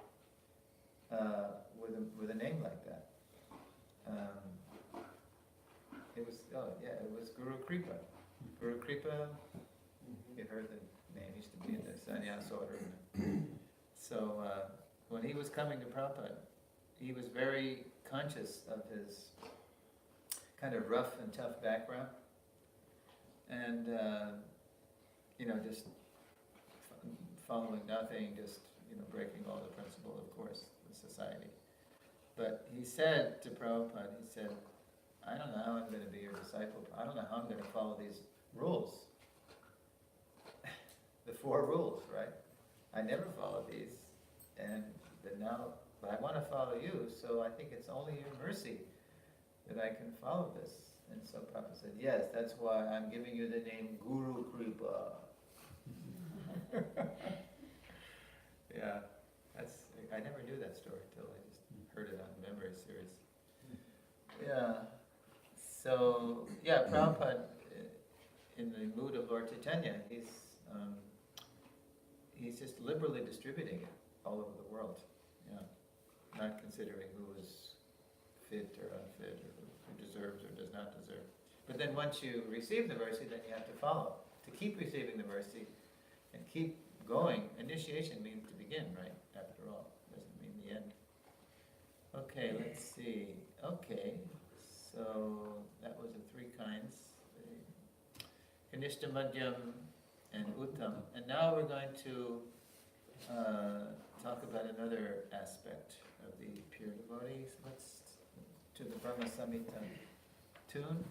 with a name like that. It was Guru Kripa. Guru Kripa, you heard the name, used to be in the sannyas order. So when he was coming to Prabhupada, he was very conscious of his kind of rough and tough background. And, just following nothing, just, breaking all the principles, of course, of society. But he said to Prabhupada, he said, I don't know how I'm going to be your disciple. I don't know how I'm going to follow these rules. The 4 rules, right? I never followed these. But I want to follow you, so I think it's only your mercy that I can follow this. And so Prabhupada said, yes, that's why I'm giving you the name Guru Kripa. Yeah, I never knew that story till I just heard it on Memory Series. Yeah, so, Prabhupada, in the mood of Lord Chaitanya, he's just liberally distributing it all over the world, not considering who is fit or unfit, or who deserves or does not deserve. But then once you receive the mercy, then you have to follow. To keep receiving the mercy and keep going, initiation means to begin, right? After all, doesn't mean the end. Okay, let's see. Okay, so that was the 3 kinds. Kanishta, Madhyam, and Uttam. And now we're going to talk about another aspect of the pure devotees. Let's to the Brahma Samhita tune.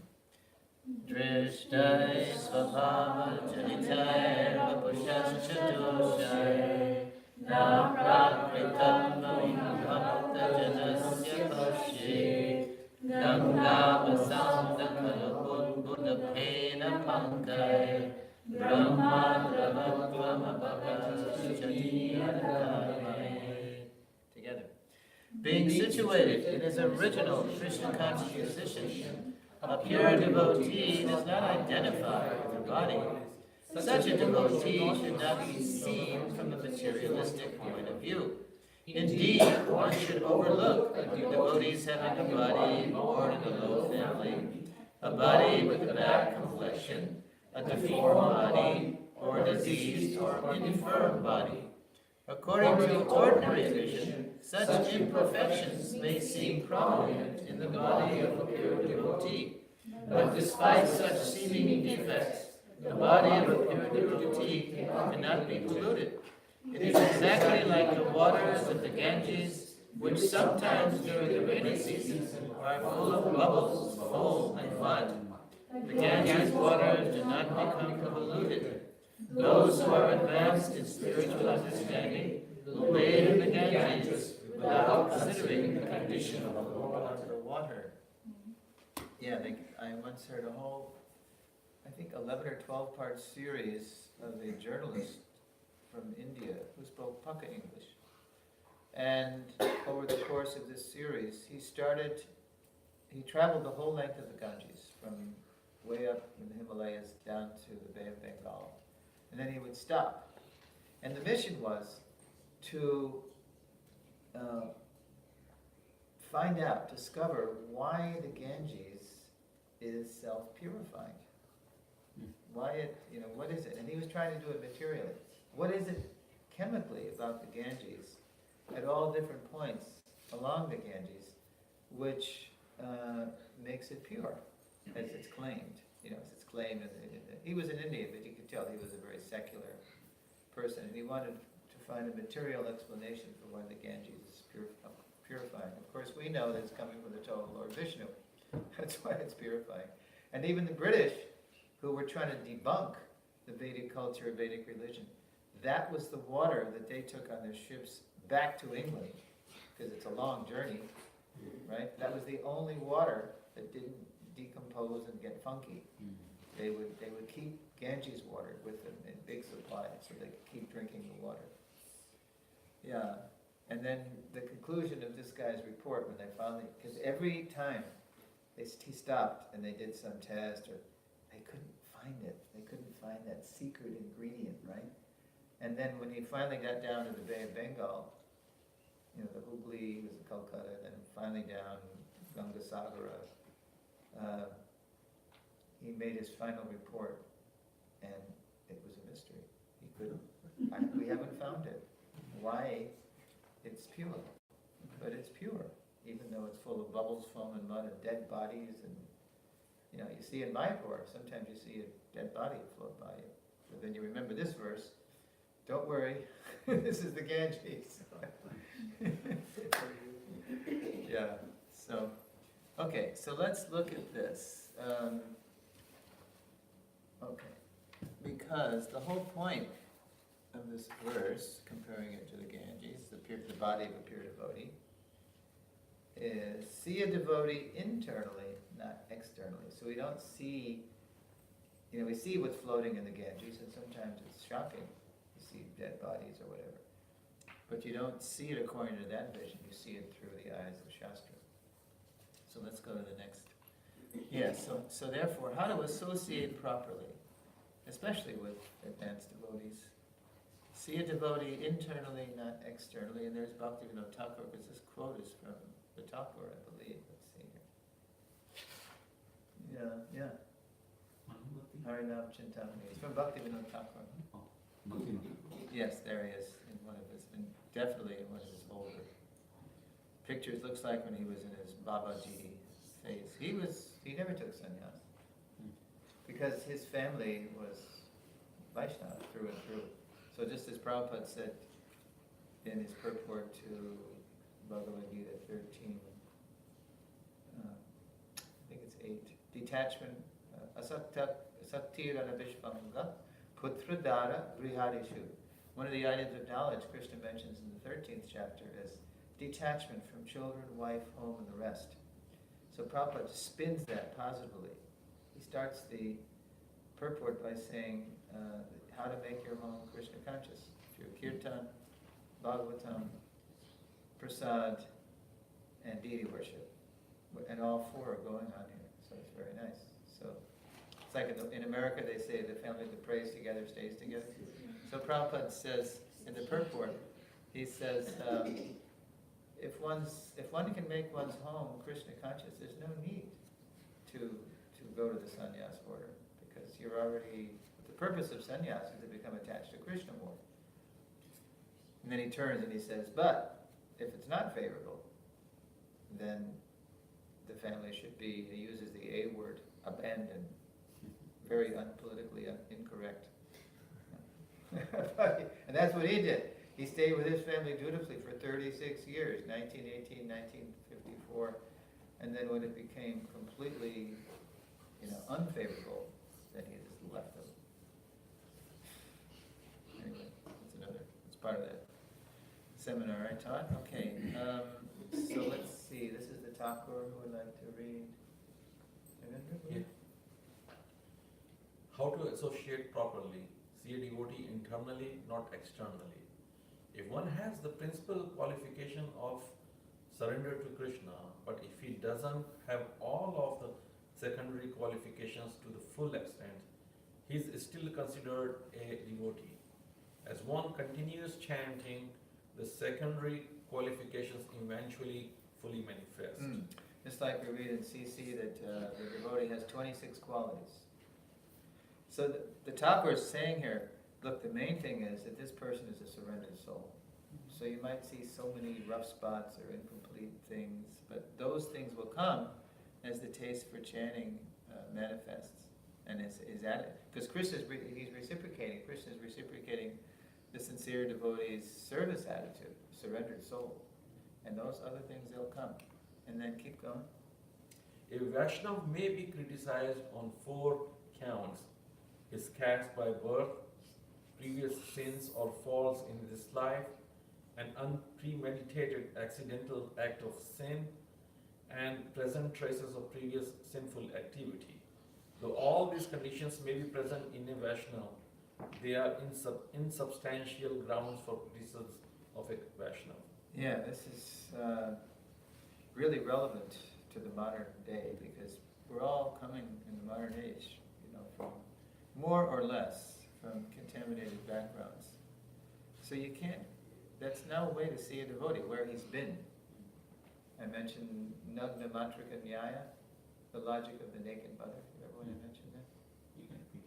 Drishtai svabhava janitai vapushascha doshai na prakritam bhakta janasya pashi gangavasam dakala buddha pena pankai brahma dravatvam together. Being situated in his original Krishna conscious position, a pure devotee does not identify with the body. Such a devotee should not be seen from a materialistic point of view. Indeed, one should overlook devotees having a body born in a low family, a body with a bad complexion, a deformed body, or a diseased or infirm body. According to ordinary vision, such imperfections may seem prominent in the body of a pure devotee. But despite such seeming defects, the body of a pure devotee cannot be polluted. It is exactly like the waters of the Ganges, which sometimes during the rainy season are full of bubbles, foam, and mud. The Ganges waters do not become polluted. Those who are advanced in spiritual understanding will bathe in the Ganges without considering the condition of the water. Yeah, I once heard a whole, 11 or 12 part series of a journalist from India who spoke Paka English. And over the course of this series, he traveled the whole length of the Ganges, from way up in the Himalayas down to the Bay of Bengal. And then he would stop. And the mission was to discover why the Ganges is self-purifying. Why what is it? And he was trying to do it materially. What is it chemically about the Ganges at all different points along the Ganges, which makes it pure, as it's claimed. You know, as it's claimed. He was in India, but you could tell he was a very secular person, and he wanted to find a material explanation for why the Ganges is purifying. Of course, we know that it's coming from the total Lord Vishnu. That's why it's purifying. And even the British, who were trying to debunk the Vedic culture, Vedic religion, that was the water that they took on their ships back to England, because it's a long journey, right? That was the only water that didn't decompose and get funky. They would keep Ganges water with them in big supplies, so they could keep drinking the water. Yeah, and then the conclusion of this guy's report, when they finally, because every time he stopped and they did some test, or they couldn't find it. They couldn't find that secret ingredient, right? And then when he finally got down to the Bay of Bengal, you know, the Hooghly was in Calcutta, then finally down Gangasagara, he made his final report, and it was a mystery. He couldn't, we haven't found it. Why it's pure, but it's pure, even though it's full of bubbles, foam, and mud, and dead bodies, and you know, you see in Mayapur, sometimes you see a dead body float by you. But then you remember this verse, don't worry, this is the Ganges. Yeah, so, okay, so let's look at this. Okay, because the whole point of this verse, comparing it to the Ganges, the body of a pure devotee, is see a devotee internally, not externally. So we don't see, you know, we see what's floating in the Ganges, and sometimes it's shocking. You see dead bodies or whatever. But you don't see it according to that vision, you see it through the eyes of Shastra. So let's go to the next. Yeah, so therefore, how to associate properly, especially with advanced devotees. See a devotee internally, not externally. And there's Bhaktivinoda Thakur, because this quote is from the Thakur, I believe. Let's see here. Yeah. Harinam Chintamani. It's from Bhaktivinoda Thakur. Yes, there he is in one of his, and definitely in one of his older pictures. Looks like when he was in his Babaji phase. He never took sannyas because his family was Vaishnava through and through. So just as Prabhupada said in his purport to Bhagavad Gita 13, I think it's 8, detachment, asattirana vishvanga, putradara grihadishu. One of the items of knowledge Krishna mentions in the 13th chapter is detachment from children, wife, home, and the rest. So Prabhupada spins that positively. He starts the purport by saying how to make your home Krishna conscious through kirtan, bhagavatam, prasad, and deity worship. And all four are going on here, so it's very nice. So it's like in America they say the family that prays together stays together. So Prabhupada says in the purport, he says, if one can make one's home Krishna conscious, there's no need to go to the sannyas order, because you're already, the purpose of sannyas is to become attached to Krishna more. And then he turns and he says, but if it's not favorable, then the family should be, he uses the A word, abandoned, very unpolitically incorrect. And that's what he did. He stayed with his family dutifully for 36 years, 1918, 1954, and then when it became completely, unfavorable, then he just left them. Anyway, that's part of that seminar I taught. Okay, so let's see, this is the Thakur who would like to read.
Yeah. How to associate properly. See a devotee internally, not externally. If one has the principal qualification of surrender to Krishna, but if he doesn't have all of the secondary qualifications to the full extent, he is still considered a devotee. As one continues chanting, the secondary qualifications eventually fully manifest.
Just like we read in CC that the devotee has 26 qualities. So the Thakur is saying here, look, the main thing is that this person is a surrendered soul. So you might see so many rough spots or incomplete things, but those things will come as the taste for chanting manifests and is added. Because he's reciprocating. Krishna is reciprocating the sincere devotee's service attitude, surrendered soul, and those other things they'll come, and then keep going.
A Vaishnav may be criticized on 4 counts: his caste by birth, previous sins or faults in this life, an unpremeditated accidental act of sin, and present traces of previous sinful activity. Though all these conditions may be present in a Vaishnava, they are insubstantial grounds for criticism of a Vaishnava.
Yeah, this is really relevant to the modern day because we're all coming in the modern age, from more or less from contaminated backgrounds. So you can't, that's no way to see a devotee, where he's been. I mentioned Nagna Matrika Nyaya, the logic of the naked mother. Remember when I mentioned that?
You can repeat.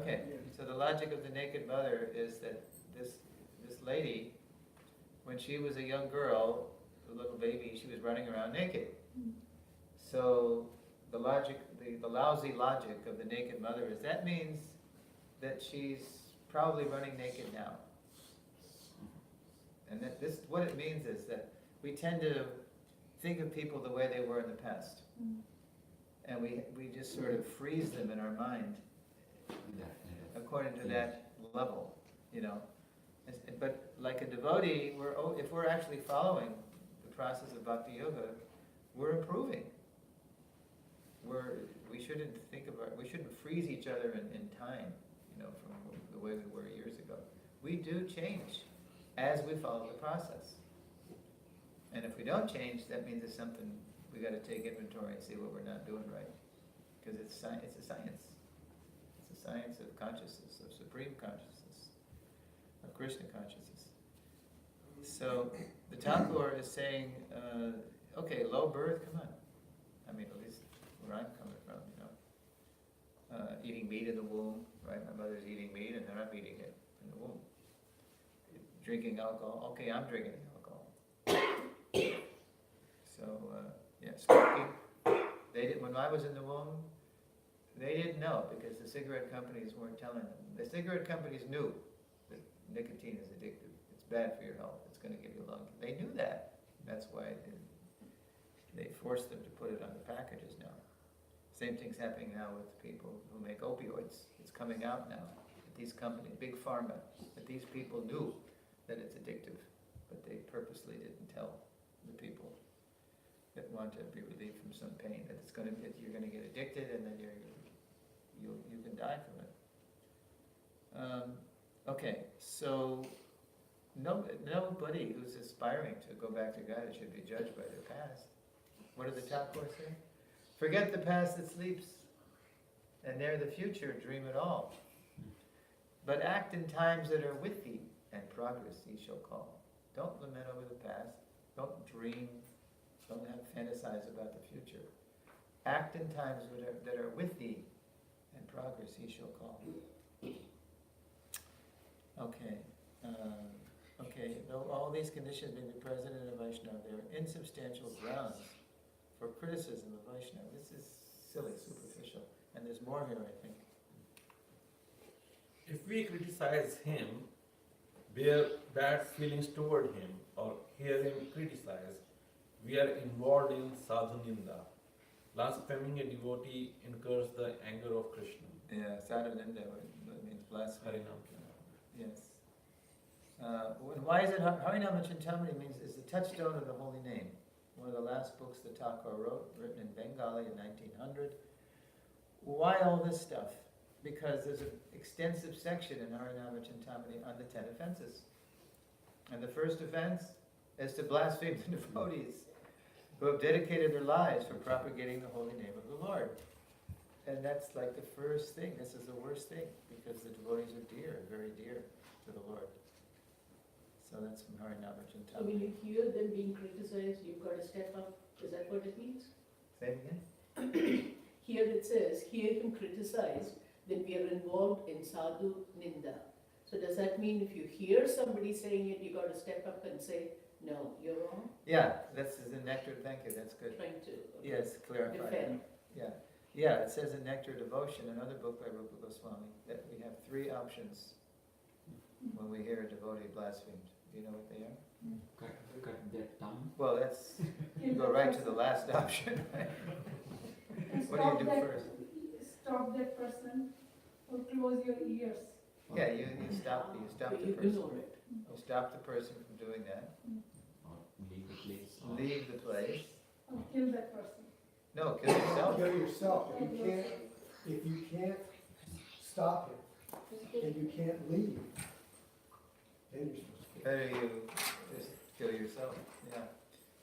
Okay, so the logic of the naked mother is that this lady, when she was a young girl, a little baby, she was running around naked. So the logic, the lousy logic of the naked mother is that means that she's probably running naked now. And that this, what it means is that we tend to think of people the way they were in the past. And we just sort of freeze them in our mind according to that level, But like a devotee, if we're actually following the process of bhakti yoga, we're improving. We shouldn't freeze each other in time, from the way we were years ago. We do change as we follow the process. And if we don't change, that means it's something we got to take inventory and see what we're not doing right. Because it's a science. It's a science of consciousness, of supreme consciousness, of Krishna consciousness. So the Thakur is saying, okay, low birth, come on. I mean, at least where I'm coming from, eating meat in the womb, right? My mother's eating meat and then I'm eating it in the womb. Drinking alcohol, okay, I'm drinking alcohol. So, smoking. They did, when I was in the womb, they didn't know because the cigarette companies weren't telling them. The cigarette companies knew that nicotine is addictive. It's bad for your health. It's going to give you lung. They knew that. That's why they forced them to put it on the packages now. Same thing's happening now with people who make opioids. It's coming out now. That these companies, big pharma, that these people knew that it's addictive, but they purposely didn't tell the people that want to be relieved from some pain that you're going to get addicted and then you can die from it. Okay, so nobody who's aspiring to go back to God should be judged by their past. What did the Thakur say? Forget the past that sleeps, and ere the future dream it all. But act in times that are with thee, and progress ye shall call. Don't lament over the past. Don't dream. Don't fantasize about the future. Act in times that are with thee, and progress ye shall call. Okay. Though all these conditions may be present in a Vaishnava, they are insubstantial grounds for criticism of Vaishnava. This is silly, superficial, and there's more here, I think.
If we criticize him, bear bad feelings toward him, or hear him criticized, we are involved in sadhu ninda. Blaspheming a devotee incurs the anger of Krishna.
Yeah, sadhu ninda means blasphemy.
Harinam.
Yes. Why is it Harinam Chintamani means is the touchstone of the holy name. One of the last books that Thakur wrote, written in Bengali in 1900. Why all this stuff? Because there's an extensive section in Harinam Chintamani on the 10 offenses. And the first offense is to blaspheme the devotees who have dedicated their lives for propagating the holy name of the Lord. And that's like the first thing. This is the worst thing because the devotees are dear, very dear to the Lord. So that's from Harinam Chintamani.
So when you hear them being criticized, you've got to step up. Is that what it means?
Say it again?
Here it says, hear him criticized, then we are involved in sadhu ninda. So does that mean if you hear somebody saying it, you got to step up and say, no, you're wrong?
Yeah, that's in Nectar, thank you, that's good.
Trying to
Yes, clarify.
defend.
Yeah, yeah, it says in Nectar Devotion, another book by Rupa Goswami, that we have 3 options when we hear a devotee blasphemed. Do you know what they are?
Cut their tongue.
Well, that's, you go right to the last option.
And
What do
stop
you do
that-
first?
Stop that person or close your ears.
Yeah, you stop the
You
person.
ignore it.
You stop the person from doing that.
Or leave the place. Or
Leave the place.
Or kill that person.
No, kill yourself.
Kill yourself. If you can't stop him, and you can't leave, then you're supposed to.
Better you just kill yourself, yeah.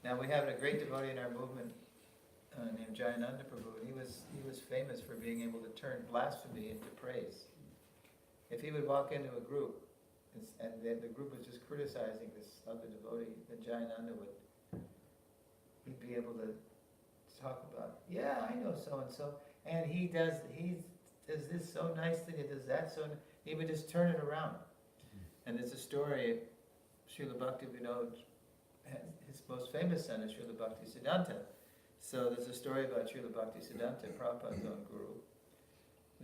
Now, we have a great devotee in our movement named Jayananda Prabhu, and he was famous for being able to turn blasphemy into praise. If he would walk into a group, and the group was just criticizing this other devotee, then Jayananda he'd be able to talk about, yeah, I know so-and-so, and he does this so nicely, he does that so, he would just turn it around. And there's a story, Srila Bhakti Vinod, his most famous son is Srila Bhakti Siddhanta. So there's a story about Srila Bhakti Siddhanta, Prabhupada's own guru,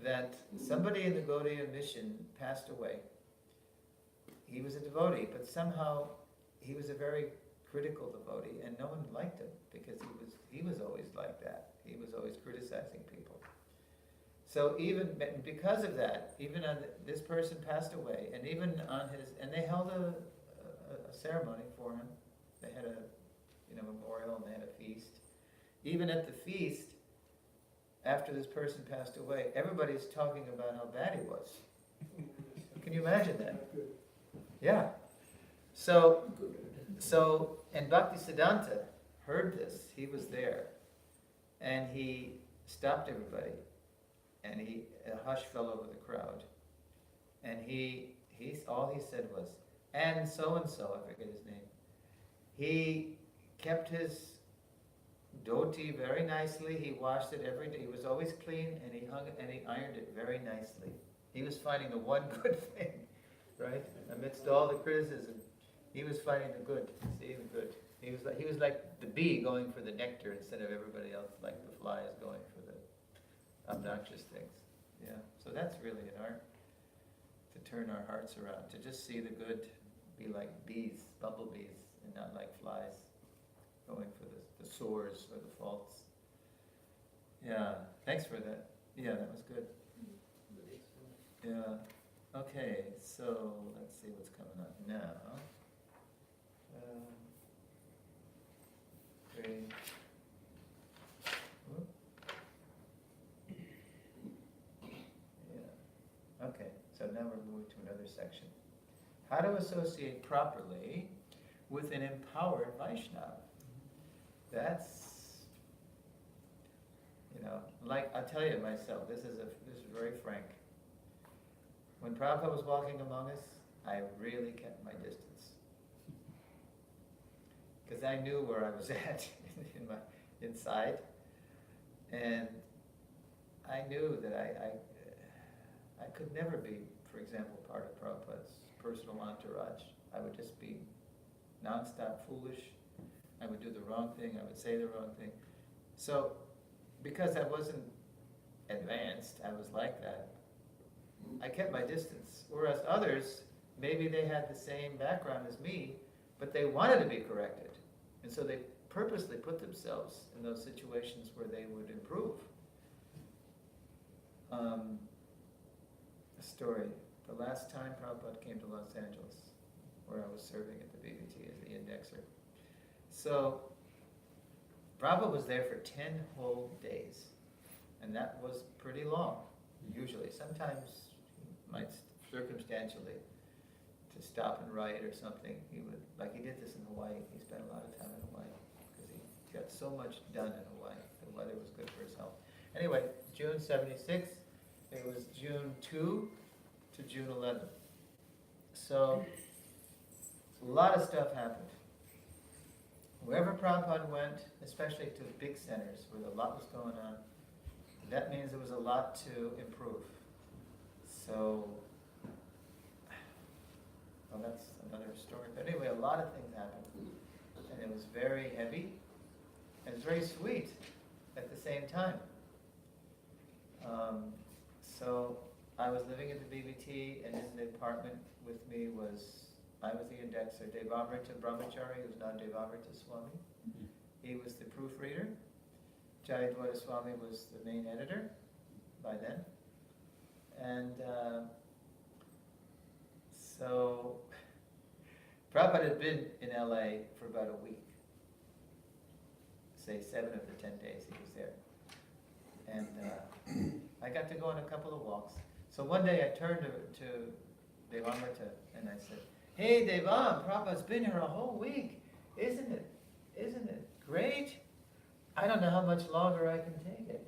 that somebody in the Gaudiya mission passed away. He was a devotee, but somehow he was a very critical devotee, and no one liked him because he was always like that. He was always criticizing people. So even because of that, even on this person passed away, and even on and they held a ceremony for him. They had a memorial, and they had a feast. Even at the feast, after this person passed away, everybody's talking about how bad he was. Can you imagine that? Yeah. So, and Bhakti Siddhanta heard this. He was there, and he stopped everybody, and a hush fell over the crowd, and all he said was, and so-and-so, I forget his name, he kept his dhoti very nicely, he washed it every day, he was always clean, and he hung it and he ironed it very nicely. He was finding the one good thing, right? Amidst all the criticism, he was finding the good, see the good. He was like the bee going for the nectar instead of everybody else, like the fly is going for the obnoxious things. Yeah, so that's really an art, to turn our hearts around, to just see the good, be like bees, bumblebees, and not like flies, going for the sores or the faults. Yeah, thanks for that. Yeah, that was good. Yeah, okay, so let's see what's coming up now. Whoop. Yeah. Okay, so now we're moving to another section. How to associate properly with an empowered Vaishnava. That's, like I'll tell you myself, this is very frank. When Prabhupada was walking among us, I really kept my distance. Because I knew where I was at inside, and I knew that I could never be, for example, part of Prabhupada's personal entourage. I would just be non-stop foolish. I would do the wrong thing. I would say the wrong thing. So, because I wasn't advanced, I was like that, I kept my distance. Whereas others, maybe they had the same background as me, but they wanted to be corrected. And so they purposely put themselves in those situations where they would improve. A story. The last time Prabhupada came to Los Angeles, where I was serving at the BBT as the indexer. So, Prabhupada was there for 10 whole days. And that was pretty long, usually. Sometimes he might circumstantially to stop and write or something. He would, like he did this in Hawaii. He spent a lot of time in Hawaii because he got so much done in Hawaii. The weather was good for his health. Anyway, June 76, it was June 2 to June 11. So, a lot of stuff happened. Wherever Prabhupada went, especially to big centers where a lot was going on, that means there was a lot to improve. So, well, that's another story. But anyway, a lot of things happened. And it was very heavy, and it was very sweet at the same time. So I was living in the BBT, and in the apartment with me I was the indexer, Devamrita Brahmachari, who's now Devamrita Swami. He was the proofreader. Jayadwara Swami was the main editor by then. And so Prabhupada had been in LA for about a week. Say 7 of the 10 days he was there. And I got to go on a couple of walks. So one day I turned to Devamrita and I said, "Hey Devam, Prabhupada's been here a whole week. Isn't it great? I don't know how much longer I can take it."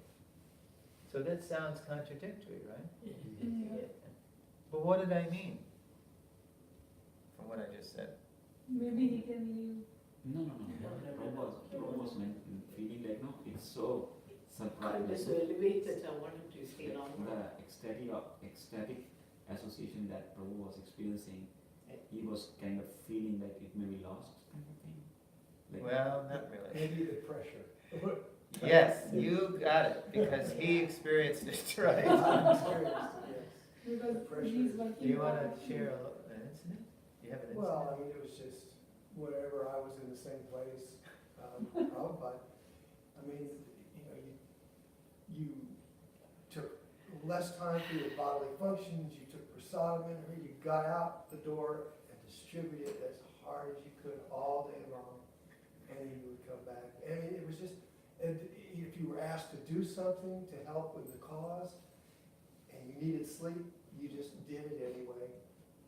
So that sounds contradictory, right? But what did I mean from what I just said?
Maybe he can leave.
No. Prabhupada was feeling like, no, it's so surprising.
Just elevated, I wanted to stay longer.
The ecstatic association that Prabhu was experiencing, he was kind of feeling like it may be lost, kind of thing. Like,
Well, not really.
Maybe the pressure.
Yes, you got it, because he experienced it, right?
I experienced it,
Because
Pressure.
he's
Do
working.
you want to share an incident? Do you have an
yes.
incident?
Well, I mean, it was just whenever I was in the same place, Prabhupada, I mean, you took less time for your bodily functions, you took prasadam, you got out the door and distributed as hard as you could all day long, and then you would come back. I mean, it was just, and if you were asked to do something to help with the cause, and you needed sleep, you just did it anyway,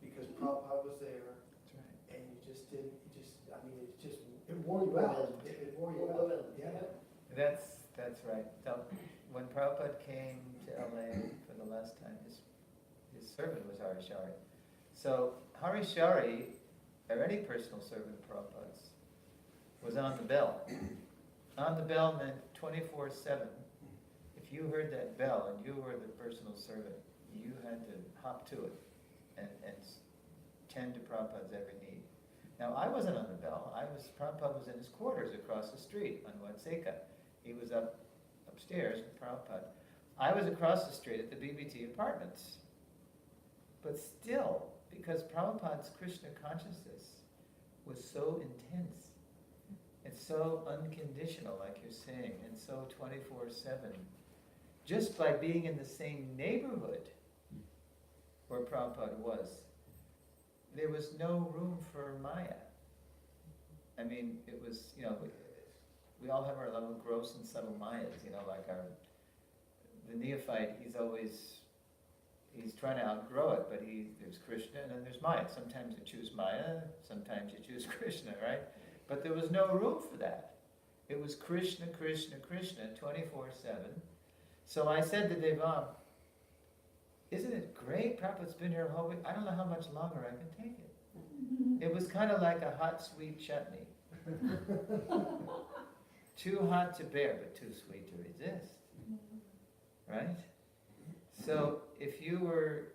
because Prabhupada was there,
That's right.
and you just didn't, it wore you out. It wore you out, yeah.
That's right. So when Prabhupada came to LA for the last time, his servant was Harishari. So Harishari, or any personal servant of Prabhupada's, was on the bell. On the bell meant 24/7. If you heard that bell and you were the personal servant, you had to hop to it and tend to Prabhupada's every need. Now I wasn't on the bell. Prabhupada was in his quarters across the street on Watseka. He was upstairs with Prabhupada. I was across the street at the BBT apartments. But still, because Prabhupada's Krishna consciousness was so intense, it's so unconditional, like you're saying, and so 24/7, just by being in the same neighborhood where Prabhupada was, there was no room for Maya. I mean, it was, we all have our little gross and subtle Mayas, like the neophyte, he's trying to outgrow it, but there's Krishna and then there's Maya. Sometimes you choose Maya, sometimes you choose Krishna, right? But there was no room for that. It was Krishna, Krishna, Krishna, 24/7. So I said to Devam, "Isn't it great? Prabhupada's been here a whole week. I don't know how much longer I can take it." It was kind of like a hot, sweet chutney. Too hot to bear, but too sweet to resist. Right? So if you were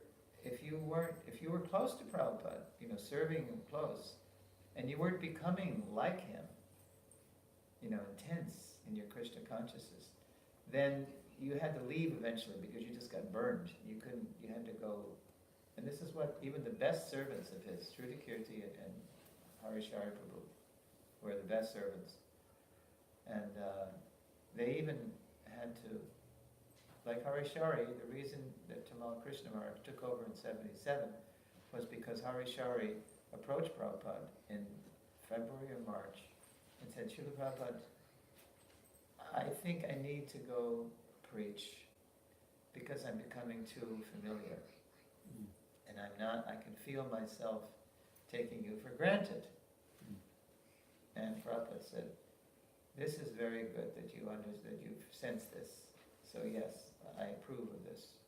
close to Prabhupada, serving him close, and you weren't becoming like him, intense in your Krishna consciousness, then you had to leave eventually because you just got burned. You had to go, and this is what even the best servants of his, Shruti Kirti and Harishari Prabhu, were the best servants. And they even had to, like Harishari, the reason that Tamal Krishna Maharaj took over in 77 was because Harishari approached Prabhupada in February or March and said, "Srila Prabhupada, I think I need to go preach because I'm becoming too familiar. And I can feel myself taking you for granted." And Prabhupada said, "This is very good that you've sensed this. So yes, I approve of this."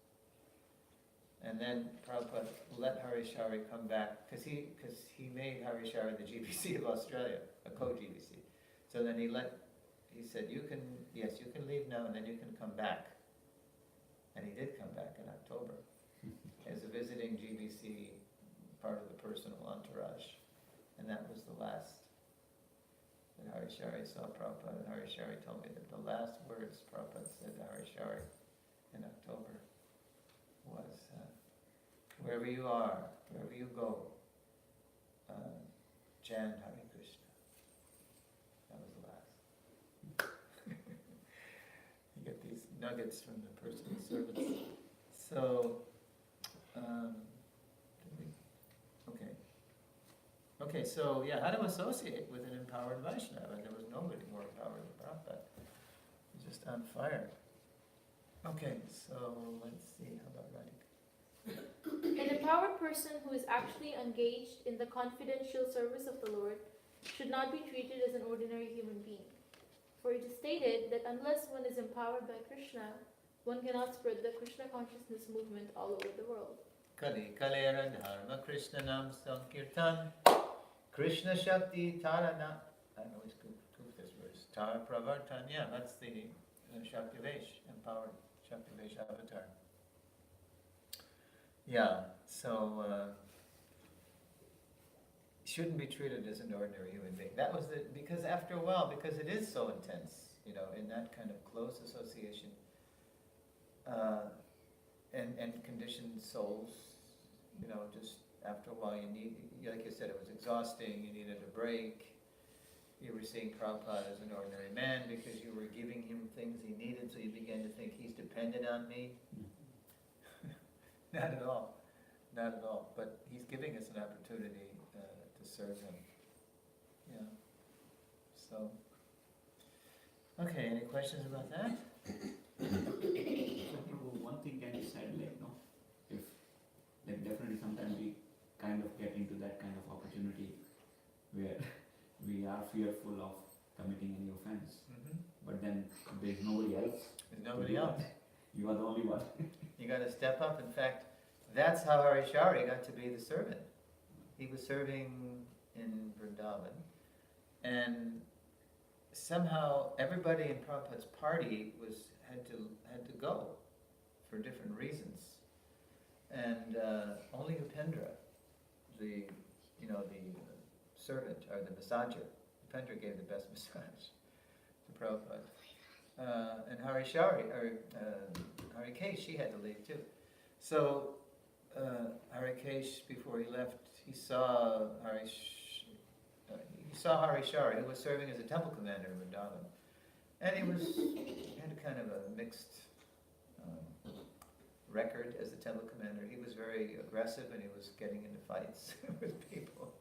And then Prabhupada let Harishari come back, because he made Harishari the GBC of Australia, a co-GBC. So then he said, you can leave now and then you can come back. And he did come back in October as a visiting GBC part of the personal entourage. And that was the last that Hari Shari saw Prabhupada. And Hari Shari told me that the last words Prabhupada said to Hari Shari in October was, wherever you are, wherever you go, chant Hare Krishna. That was the last. You get these nuggets from the personal servants. So, okay, so yeah, how to associate with an empowered Vaishnava? There was nobody more empowered than Prabhupada. He's just on fire. Okay, so let's see, how about Radhika?
An empowered person who is actually engaged in the confidential service of the Lord should not be treated as an ordinary human being. For it is stated that unless one is empowered by Krishna, one cannot spread the Krishna consciousness movement all over the world.
Kali Kalera Dharma Krishna Nam Sankirtan Krishna Shakti Tarana. I always prove this verse. Tara Pravartan. Yeah, that's the Shakti Vesh, empowered Shakti Vesh avatar. Yeah, so shouldn't be treated as an ordinary human being. That was because after a while, because it is so intense, in that kind of close association, and conditioned souls, just after a while you need, like you said, it was exhausting, you needed a break. You were seeing Prabhupada as an ordinary man because you were giving him things he needed, so you began to think he's dependent on me. Not at all. Not at all. But he's giving us an opportunity to serve him. Yeah. So, okay, any questions about that?
One thing can be said, if, definitely sometimes we kind of get into that kind of opportunity where we are fearful of committing any offense, but then there's nobody else.
There's nobody else.
You are the only one.
You got to step up. In fact, that's how Hari Shari got to be the servant. He was serving in Vrindavan, and somehow everybody in Prabhupada's party had to go for different reasons, and only Upendra, the servant or the massager, Upendra gave the best massage to Prabhupada, and Hari Shari or Hari Kesh, she had to leave too. So Hari Kesh, before he left, he saw Hari Shari, who was serving as a temple commander in Vrindavan, and he had kind of a mixed record as the temple commander. He was very aggressive, and he was getting into fights with people,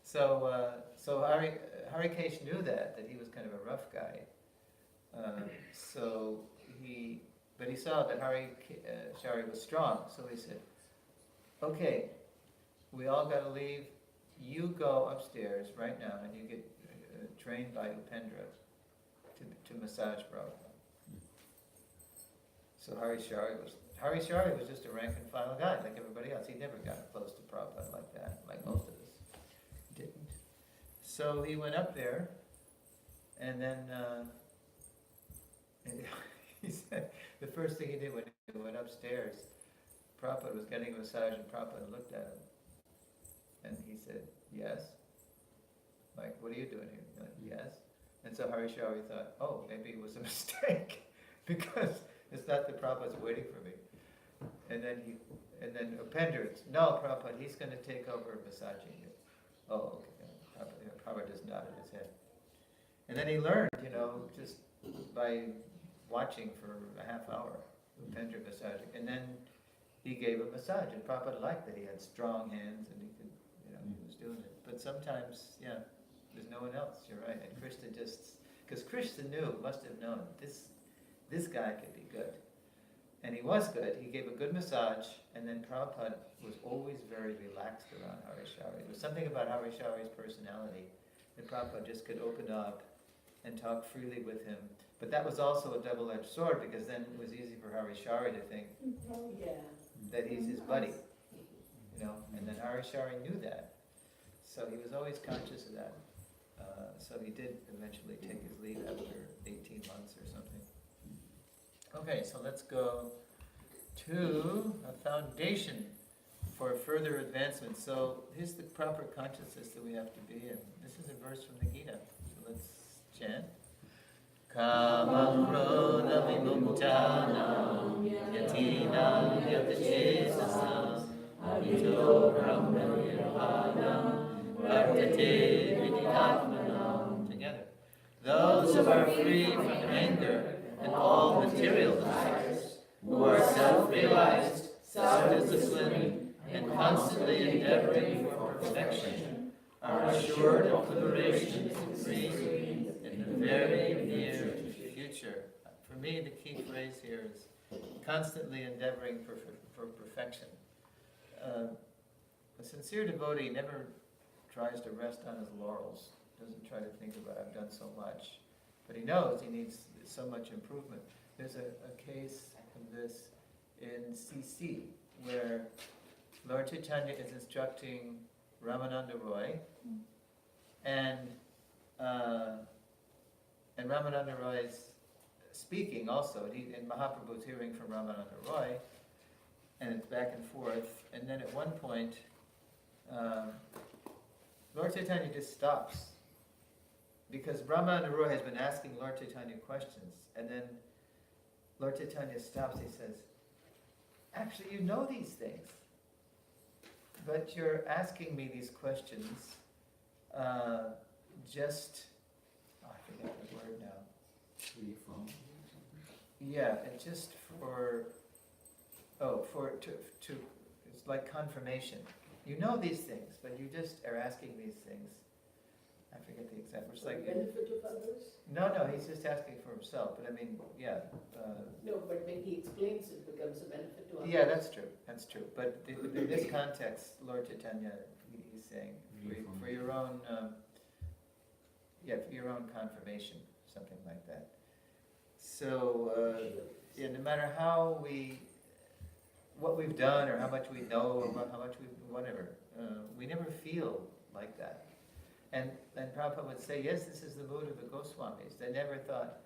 So Hari Kesh knew that he was kind of a rough guy. But he saw that Hari Shari was strong, so he said, "Okay, we all got to leave. You go upstairs right now, and you get trained by Upendra to massage Prabhupada." So Hari Shari was just a rank and file guy like everybody else. He never got close to Prabhupada like that, like most of us didn't. So he went up there, and then he said the first thing he did when he went upstairs, Prabhupada was getting a massage, and Prabhupada looked at him, and he said, "Yes." Like, "What are you doing here?" Like, "Yes." And so Hari Shari thought, "Oh, maybe it was a mistake because it's not that Prabhupada's waiting for me." And then Upendra, "No, Prabhupada, he's going to take over massaging you." "Oh, okay." Prabhupada just nodded his head. And then he learned, just by watching for a half hour, Upendra massaging. And then he gave a massage, and Prabhupada liked that he had strong hands and he could, he was doing it. But sometimes, there's no one else, you're right. And Krishna because Krishna must have known, this guy could be good. And he was good. He gave a good massage, and then Prabhupada was always very relaxed around Hari Shari. There was something about Hari Shari's personality that Prabhupada just could open up and talk freely with him. But that was also a double-edged sword, because then it was easy for Hari Shari to think that he's his buddy, and then Hari Shari knew that. So he was always conscious of that. So he did eventually take his leave after 18 months or something. Okay, so let's go to a foundation for further advancement. So here's the proper consciousness that we have to be in. This is a verse from the Gita. So let's chant. Kamam krodha vimuktanam yatinam yatachesasam avito brahma nirvanam vartate vidyatmanam. Together. Those who are free from anger and all material desires, who are self-realized, self-disciplined, and constantly endeavoring for perfection, are assured of liberation and freedom in the very near future. For me, the key phrase here is constantly endeavoring for perfection. A sincere devotee never tries to rest on his laurels, doesn't try to think about, I've done so much, but he knows he needs so much improvement. There's a case of this in CC, where Lord Chaitanya is instructing Ramananda Roy, and Ramananda Roy's speaking also. And Mahaprabhu's hearing from Ramananda Roy, and it's back and forth. And then at one point, Lord Chaitanya just stops, because Ramananda Roy has been asking Lord Chaitanya questions, and then Lord Chaitanya stops. He says, "Actually, you know these things, but you're asking me these questions just." Oh, I forget the word now.
Reaffirm.
Yeah, it's just to it's like confirmation. You know these things, but you just are asking these things. I forget the example. It's like
benefit of others?
no, he's just asking for himself. But I mean, yeah.
No, but when he explains, it becomes a benefit to others.
Yeah, that's true. That's true. But in this context, Lord Chaitanya, he's saying for your own, for your own confirmation, something like that. So, no matter what we've done, or how much we know, or how much whatever, we never feel like that. And Prabhupada would say, yes, this is the mood of the Goswamis. They never thought,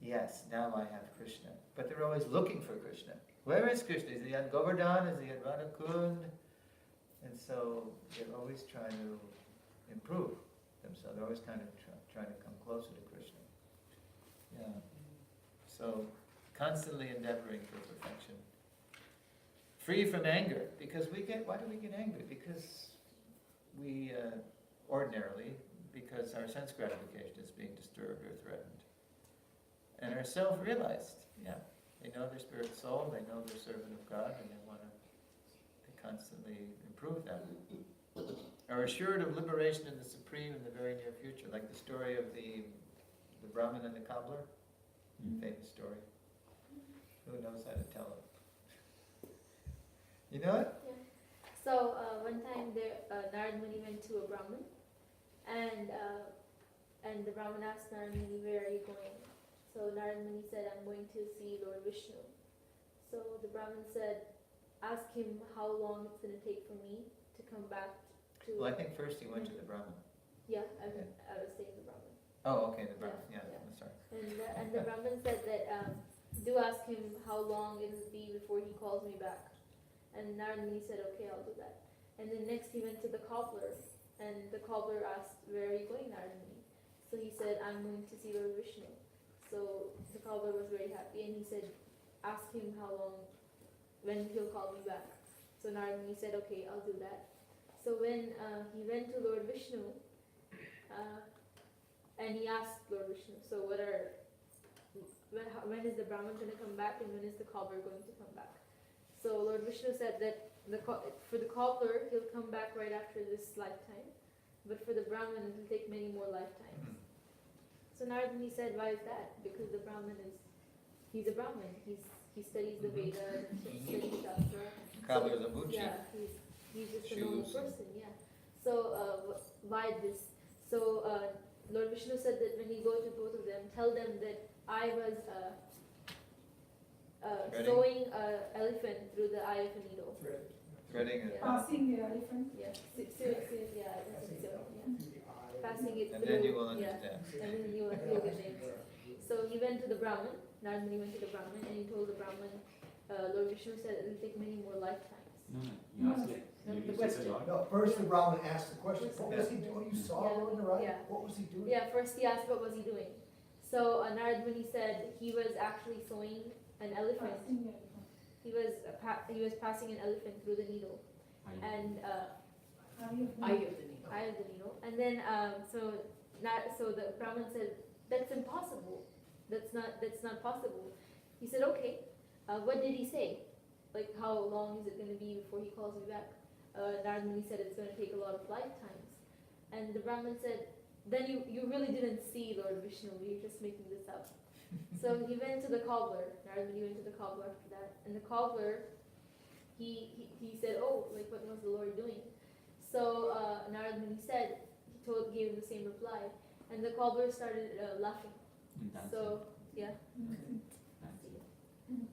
yes, now I have Krishna. But they're always looking for Krishna. Where is Krishna? Is he at Govardhan? Is he at Radhakund? And so they're always trying to improve themselves. They're always kind of trying to come closer to Krishna. Yeah. So constantly endeavoring for perfection. Free from anger. Why do we get angry? Because we, ordinarily, because our sense gratification is being disturbed or threatened. And are self-realized. Yeah. They know their spirit soul, they know they're servant of God, and they want to constantly improve that. Are assured of liberation in the Supreme in the very near future, like the story of the Brahmin and the cobbler, famous story. Who knows how to tell it? You know it?
Yeah. So one time Narad Muni went to a Brahmin, and the Brahmin asked Narad Muni, "Where are you going?" So Narad Muni said, "I'm going to see Lord Vishnu." So the Brahmin said, "Ask him how long it's going to take for me to come back to."
Well, I think first he went to the Brahmin.
Yeah, I was saying the Brahmin.
Oh, okay, the Brahmin. Yeah,
Yeah.
I'm sorry.
And the Brahmin said that do ask him how long it will be before he calls me back. And Narad Muni said, "Okay, I'll do that." And then next he went to the cobbler, and the cobbler asked, "Where are you going, Narad Muni?" So he said, "I'm going to see Lord Vishnu." So the cobbler was very happy, and he said, "Ask him how long, when he'll call me back." So Narad Muni said, "Okay, I'll do that." So when he went to Lord Vishnu, and he asked Lord Vishnu, "So when is the Brahmin going to come back, and when is the cobbler going to come back?" So Lord Vishnu said that for the cobbler, he'll come back right after this lifetime, but for the Brahmin, it will take many more lifetimes. So Narad Muni said, "Why is that?" Because the Brahmin he's a Brahmin. He studies the Vedas and studies Shastra.
Cobbler is a Buchi.
Yeah, he's just a normal
Shoes.
person. Yeah. So why this? So Lord Vishnu said that when you go to both of them, tell them that I was sewing an elephant through the eye of a needle.
Threading it.
Yeah.
Passing the elephant.
Yeah. Passing it
And
through.
then you will
Yeah.
understand.
And then you'll get the answer. So he went to the Brahmin. Narad Muni went to the Brahmin, and he told the Brahmin, Lord Vishnu said it will take many more lifetimes.
No, he asked like,
No,
did
the
you see
question.
the Lord?
No, first the Brahmin asked the question, what was he doing? You saw
Yeah.
Lord in the right?
Yeah.
What was he doing?
Yeah, first he asked what was he doing. So Narad Muni said he was actually sewing an elephant. He was passing an elephant through the needle, and
Eye of the needle.
eye of the needle. And then so the Brahmin said, "That's impossible. That's not possible." He said, "Okay, what did he say? Like how long is it going to be before he calls me back?" Narad Muni said it's going to take a lot of lifetimes. And the Brahmin said, "Then you really didn't see Lord Vishnu. You're just making this up." So he went to the cobbler. Narad Muni went to the cobbler after that, and the cobbler, he said, "Oh, like what was the Lord doing?" So Narad Muni said, gave him the same reply, and the cobbler started laughing.
And dancing.
So yeah.
Dancing.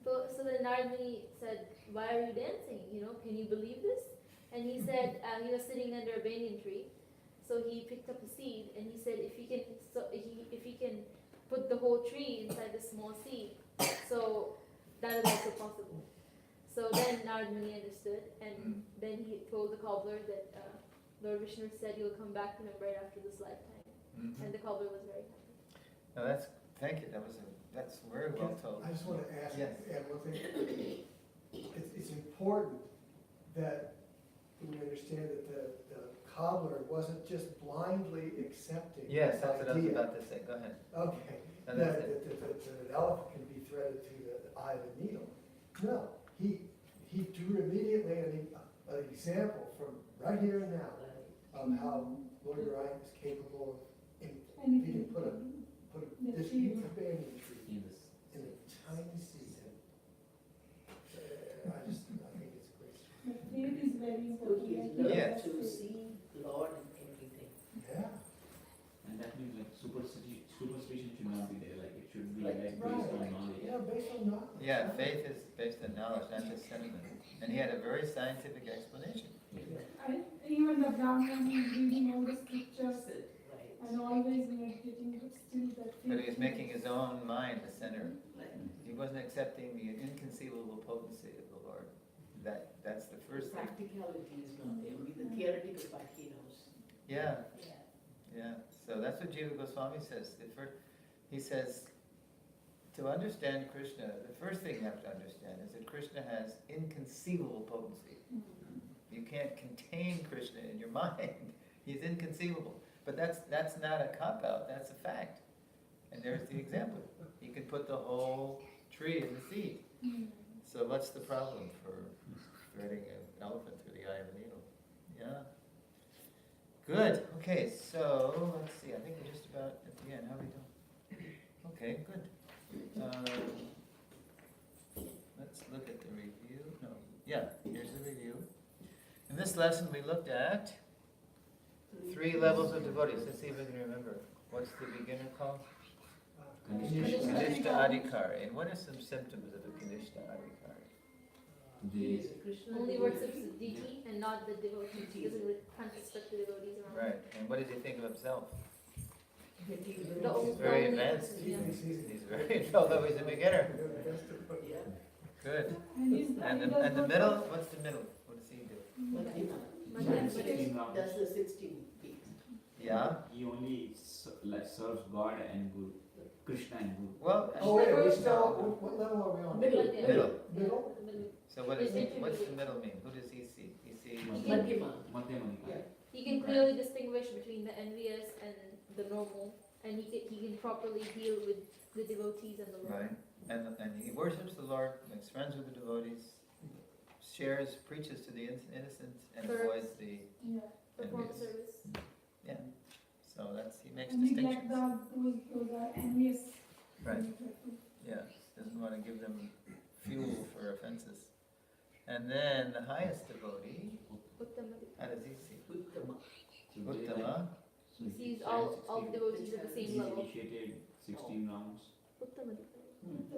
So then Narad Muni said, "Why are you dancing? Can you believe this?" And he said he was sitting under a banyan tree, so he picked up a seed, and he said if he can put the whole tree inside the small seed, so that is also possible. So then Narad Muni understood, and then he told the cobbler that Lord Vishnu said he'll come back to him right after this lifetime, and the cobbler was very happy.
No, thank you, that's very well told.
I just want to ask,
Yes.
add one thing. It's important that we understand that the cobbler wasn't just blindly accepting
Yes,
this
that's what I was
idea.
about to say, go ahead.
Okay,
No,
that,
that's it.
that an elephant can be threaded through the eye of a needle. No, he drew immediately an example from right here and now of how Lord Orion is capable of, if he can put this huge banyan tree
In this.
in a tiny seed. I think it's great.
Faith is very
So he has
important.
learned
Yes.
to see Lord in everything.
Yeah.
And that means like superstition should not be there, like it should be
Right.
like based on knowledge.
Yeah, based on knowledge.
Yeah, faith is based on knowledge, not just sentiment. And he had a very scientific explanation.
Even the Brahmin is reading all the scriptures
Right.
and always meditating, but still that faith.
But he was making his own mind the center.
Right.
He wasn't accepting the inconceivable potency of the Lord. That's the
The
first thing.
practicality is not there, only the theoretical part he knows.
Yeah,
Yeah.
yeah. So that's what Jiva Goswami says. He says, to understand Krishna, the first thing you have to understand is that Krishna has inconceivable potency. You can't contain Krishna in your mind. He's inconceivable. But that's not a cop-out, that's a fact. And there's the example. He can put the whole tree in the seed. So what's the problem for threading an elephant through the eye of a needle? Yeah. Good. Okay, so let's see. I think we're just about at the end. How are we doing? Okay, good. Let's look at the review. No, yeah, here's the review. In this lesson, we looked at 3 levels of devotees. Let's see if we can remember. What's the beginner called? Kanishta Adhikari. And what are some symptoms of a Kanishta Adhikari?
He
The
is a Krishna
Only
devotee.
works of deity and not the devotees. He can't respect the devotees around.
Right. And what does he think of himself?
That he is
The
He's very
only
advanced.
person, yeah.
He's very, although he's a beginner.
Yeah.
Good.
And he's-
And
he
the,
does
and the
not-
middle, what's the middle? What does he do?
Madhyama.
Madhyama.
He does the 16 feet.
Yeah.
he only serves God and Guru, Krishna and Guru.
Well,
Oh, wait, we're still, what level are we on?
Middle.
Middle.
Middle?
So what does he, what's the middle mean? Who does he see? He sees,
Madhyama.
Madhyamani.
Yeah.
He can clearly distinguish between the envious and the normal, and he can properly deal with the devotees and the Lord.
right? And he worships the Lord, makes friends with the devotees, shares, preaches to the innocent, and
Serves.
avoids the,
Yeah.
Perform
Envious.
service.
yeah. So he makes
And neglect
distinctions.
those are envious.
Right, yeah. Doesn't want to give them fuel for offenses. And then the highest devotee,
Uttama.
how does he see?
Uttama.
So they like-
Uttama.
so
He
he
sees
chants
all
16
devotees at the same
He's
level.
initiated 16 rounds.
Uttama.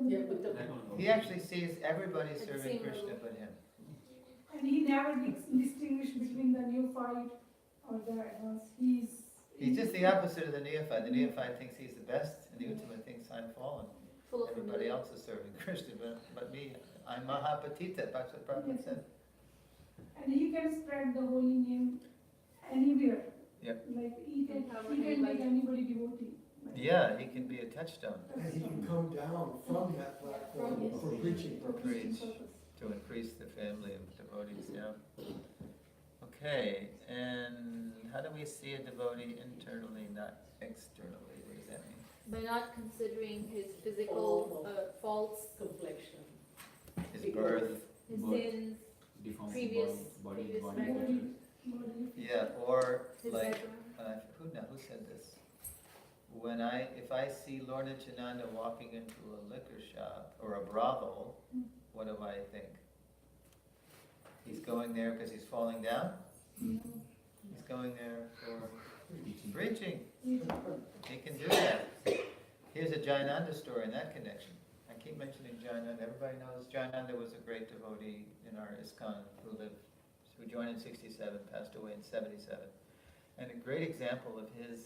Yeah, Uttama.
That one.
He actually sees everybody
At the
serving
same
Krishna
level.
but him.
And he never distinguished between the neophyte or the advanced.
He's just the opposite of the neophyte. The neophyte thinks he's the best, and the Uttama thinks I'm fallen.
Full of
Everybody
humility.
else is serving Krishna, but me, I'm Mahapatita, that's what Prabhupada said.
And he can spread the holy name anywhere.
Yep.
Like he can
Anybody.
make anybody devotee. Like,
Yeah, he can be a touchstone
And he can come down from that platform
Yes.
for preaching.
for preaching
Preach.
purpose.
to increase the family of devotees, yeah. Okay, and how do we see a devotee internally, not externally? What does that mean?
By not considering his physical faults,
Complexion.
His birth,
his
Birth.
sins,
Deformed
Previous-
body,
previous
body
background.
culture.
Body.
yeah, or
his
like,
background.
who said this? If I see Lord Nityananda walking into a liquor shop or a brothel, what do I think? He's going there because he's falling down? He's going there for preaching. He can do that. Here's a Jayananda story in that connection. I keep mentioning Jayananda. Everybody knows Jayananda was a great devotee in our ISKCON who joined in 67, passed away in 77. And a great example of his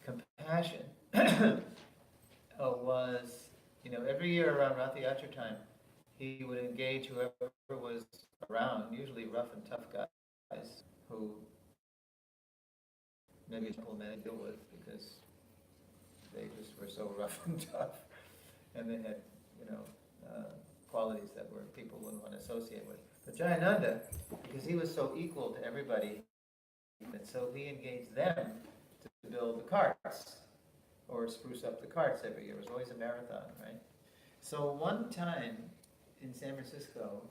compassion was, every year around Rath Yatra time, he would engage whoever was around, usually rough and tough guys, who maybe people men deal with because they just were so rough and tough, and they had, qualities that people wouldn't want to associate with. But Jayananda, because he was so equal to everybody, and so he engaged them to build the carts or spruce up the carts every year. It was always a marathon, right? So one time in San Francisco,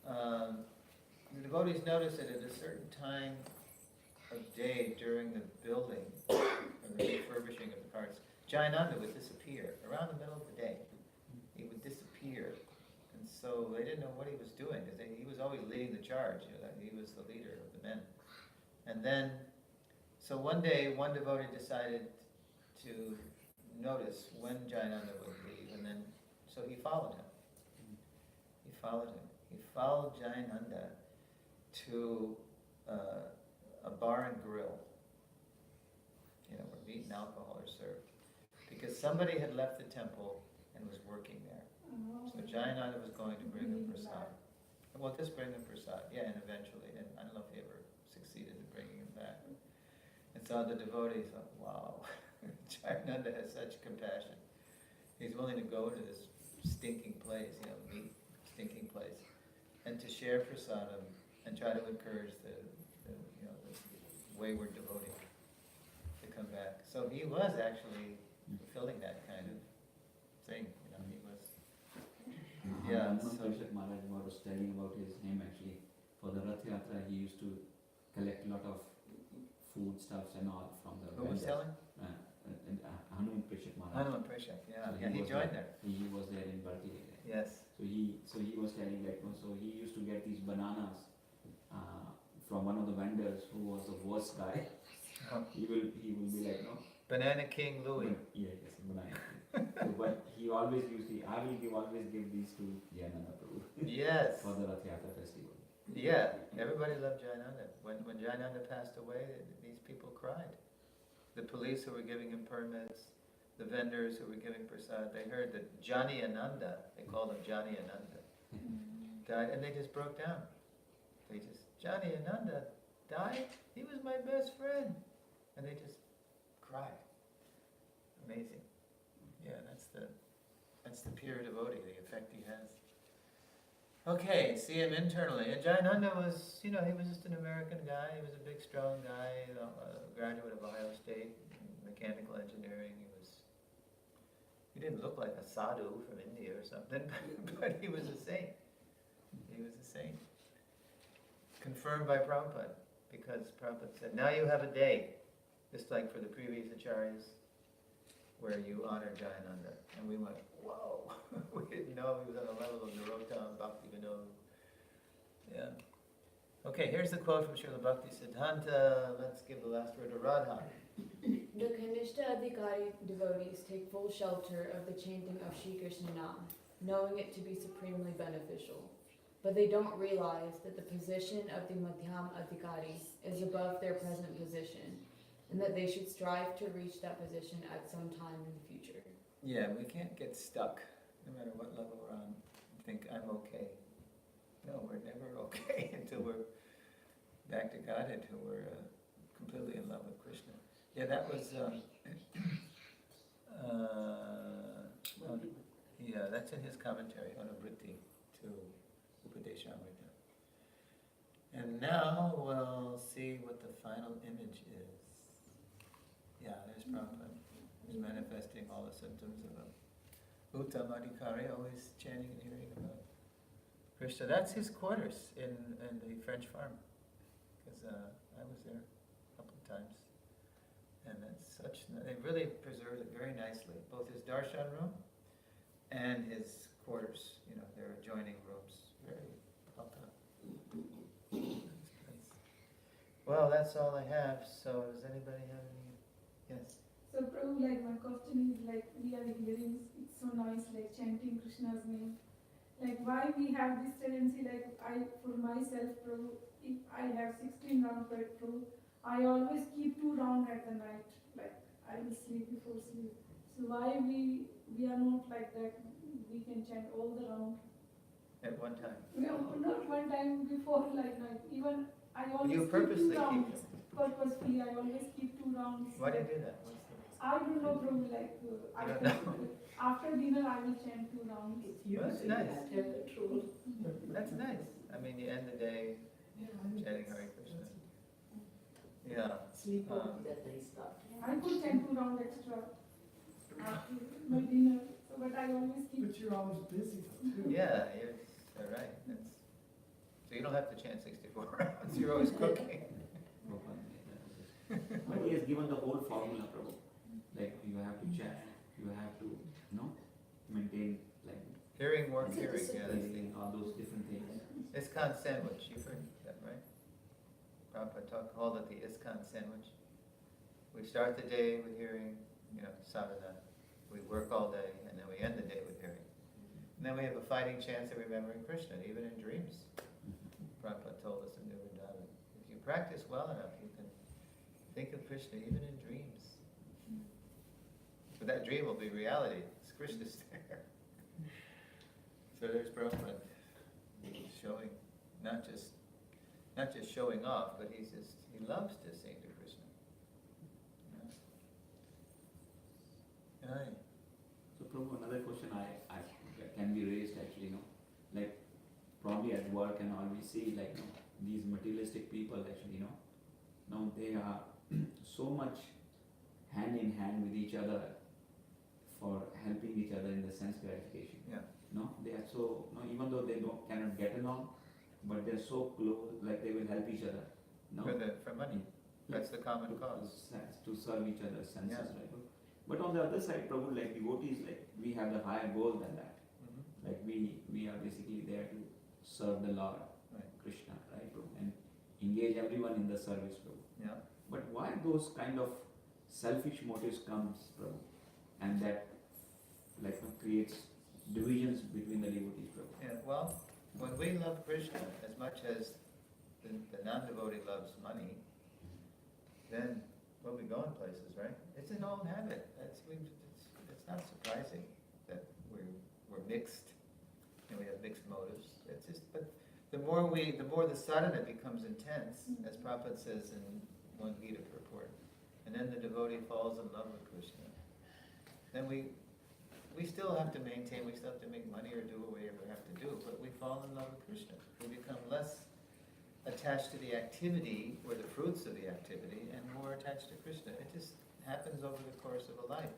the devotees noticed that at a certain time of day during the building, or the refurbishing of the carts, Jayananda would disappear around the middle of the day. He would disappear. And so they didn't know what he was doing, because he was always leading the charge. He was the leader of the men. And then, so one day, one devotee decided to notice when Jayananda would leave, and then, so he followed him. He followed Jayananda to a bar and grill, where meat and alcohol are served, because somebody had left the temple and was working there. So Jayananda was going to bring him prasad. Well, just bring him prasad, yeah, and eventually, and I don't know if he ever succeeded in bringing him back. And so the devotees thought, wow, Jayananda has such compassion. He's willing to go to this stinking place, meat stinking place, and to share prasadam and try to encourage the wayward devotee to come back. So he was actually fulfilling that kind of thing, he was. Yeah, so-
Prashad Maharaj was telling about him actually. For the Rath Yatra, he used to collect a lot of foodstuffs and all from the
Who was
vendors.
telling?
Hanuman Prashad Maharaj.
Hanuman Prashad, yeah,
So
he
was
joined
there.
there.
He was there in Bharti.
Yes.
So he was telling so he used to get these bananas from one of the vendors who was the worst guy. He will be like,
Banana King Louis.
yes, banana. So, but he always used always give these to Jayananda Prabhu
Yes.
for the Rath Yatra festival.
Yeah, everybody loved Jayananda. When Jayananda passed away, these people cried. The police who were giving him permits, the vendors who were giving prasad, they heard that Johnny Ananda, they called him Johnny Ananda, died, and they just broke down. Johnny Ananda died? He was my best friend. And they just cried. Amazing. Yeah, that's the pure devotee, the effect he has. Okay, see him internally. And Jayananda was, he was just an American guy. He was a big, strong guy, a graduate of Ohio State, mechanical engineering. He didn't look like a sadhu from India or something, but he was a saint. He was a saint. Confirmed by Prabhupada, because Prabhupada said, now you have a day, just like for the previous acharyas, where you honor Jayananda. And we went, whoa, we didn't know he was on the level of Narottam, Bhakti Vinod. Yeah. Okay, here's the quote from Srila Bhakti Siddhanta. Let's give the last word to Radha.
The Kanishta Adhikari devotees take full shelter of the chanting of Shri Krishna Nam, knowing it to be supremely beneficial. But they don't realize that the position of the Madhyam Adhikari is above their present position, and that they should strive to reach that position at some time in the future.
Yeah, we can't get stuck, no matter what level we're on, and think, I'm okay. No, we're never okay until we're back to God, until we're completely in love with Krishna. Yeah, that was, yeah, that's in his commentary on Avriti to Upadeshamrita. And now we'll see what the final image is. Yeah, there's Prabhupada. He's manifesting all the symptoms of a Uttamadhikari, always chanting and hearing about Krishna. That's his quarters in the French farm. Because I was there a couple of times. And they really preserved it very nicely. Both his darshan room and his quarters, they're adjoining rooms. Very well done. Well, that's all I have. So does anybody have any? Yes.
So Prabhu, like my question is like we are hearing it's so nice like chanting Krishna's name. Like why we have this tendency like for myself Prabhu, if I have 16 rounds per Prabhu, I always keep 2 rounds at the night. Like I will sleep before sleep. So why we are not like that? We can chant all the round.
At one time.
No, not one time before like night. Even I always
You
keep
purposely
2 rounds.
keep them.
Purposefully, I always keep 2 rounds.
Why do you do that? What's the reason?
I don't know, Prabhu, like
I don't know.
after dinner I will chant 2 rounds.
It's
Well, that's
using
nice.
that control.
That's nice. I mean, you end the day chanting Hare Krishna. Yeah.
Sleep on that nice stuff.
I could chant 2 rounds extra after my dinner, so, but I always keep.
But you're always busy too.
Yeah, you're right. So you don't have to chant 64 rounds. You're always cooking.
But he has given the whole formula, Prabhu. Like you have to chant, you have to, maintain like
Hearing, work, hearing. Yeah, that's
all those different things.
ISKCON sandwich. You've heard that, right? Prabhupada called it the ISKCON sandwich. We start the day with hearing, sadhana. We work all day, and then we end the day with hearing. And then we have a fighting chance of remembering Krishna, even in dreams. Prabhupada told us in Vrindavan. If you practice well enough, you can think of Krishna even in dreams. But that dream will be reality. It's Krishna's there. So there's Prabhupada showing, not just showing off, but he loves to sing to Krishna. Aye.
So Prabhu, another question I can be raised actually, like probably at work and all we see like these materialistic people actually, now they are so much hand in hand with each other for helping each other in the sense gratification.
Yeah.
They are so, even though they cannot get along, but they're so close, like they will help each other.
For money. That's the common cause.
To serve each other's senses,
Yeah.
right? But on the other side, Prabhu, like devotees, like we have the higher goal than that.
Mhm.
Like we are basically there to serve the Lord,
Right.
Krishna, right, Prabhu, and engage everyone in the service, Prabhu.
Yeah.
But why those kind of selfish motives comes, Prabhu, and that creates divisions between the devotees, Prabhu?
Yeah, well, when we love Krishna as much as the non-devotee loves money, then we'll be going places, right? It's an old habit. It's not surprising that we're mixed and we have mixed motives. It's just, but the more the sadhana becomes intense, as Prabhupada says in one Gita purport, and then the devotee falls in love with Krishna, then we still have to maintain, we still have to make money or do what we ever have to do, but we fall in love with Krishna. We become less attached to the activity or the fruits of the activity and more attached to Krishna. It just happens over the course of a life.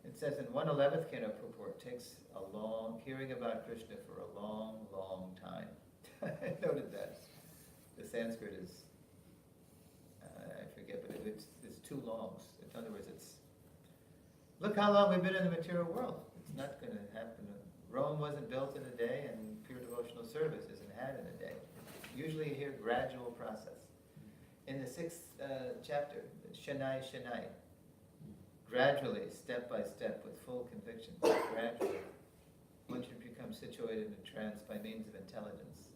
It says in 1/11th Canto purport, takes hearing about Krishna for a long, long time. I noted that. The Sanskrit is, I forget, but it's 2 longs. In other words, look how long we've been in the material world. It's not going to happen. Rome wasn't built in a day, and pure devotional service isn't had in a day. It's usually a gradual process. In the 6th chapter, Shanai Shanai, gradually, step by step, with full conviction, gradually, one should become situated in a trance by means of intelligence.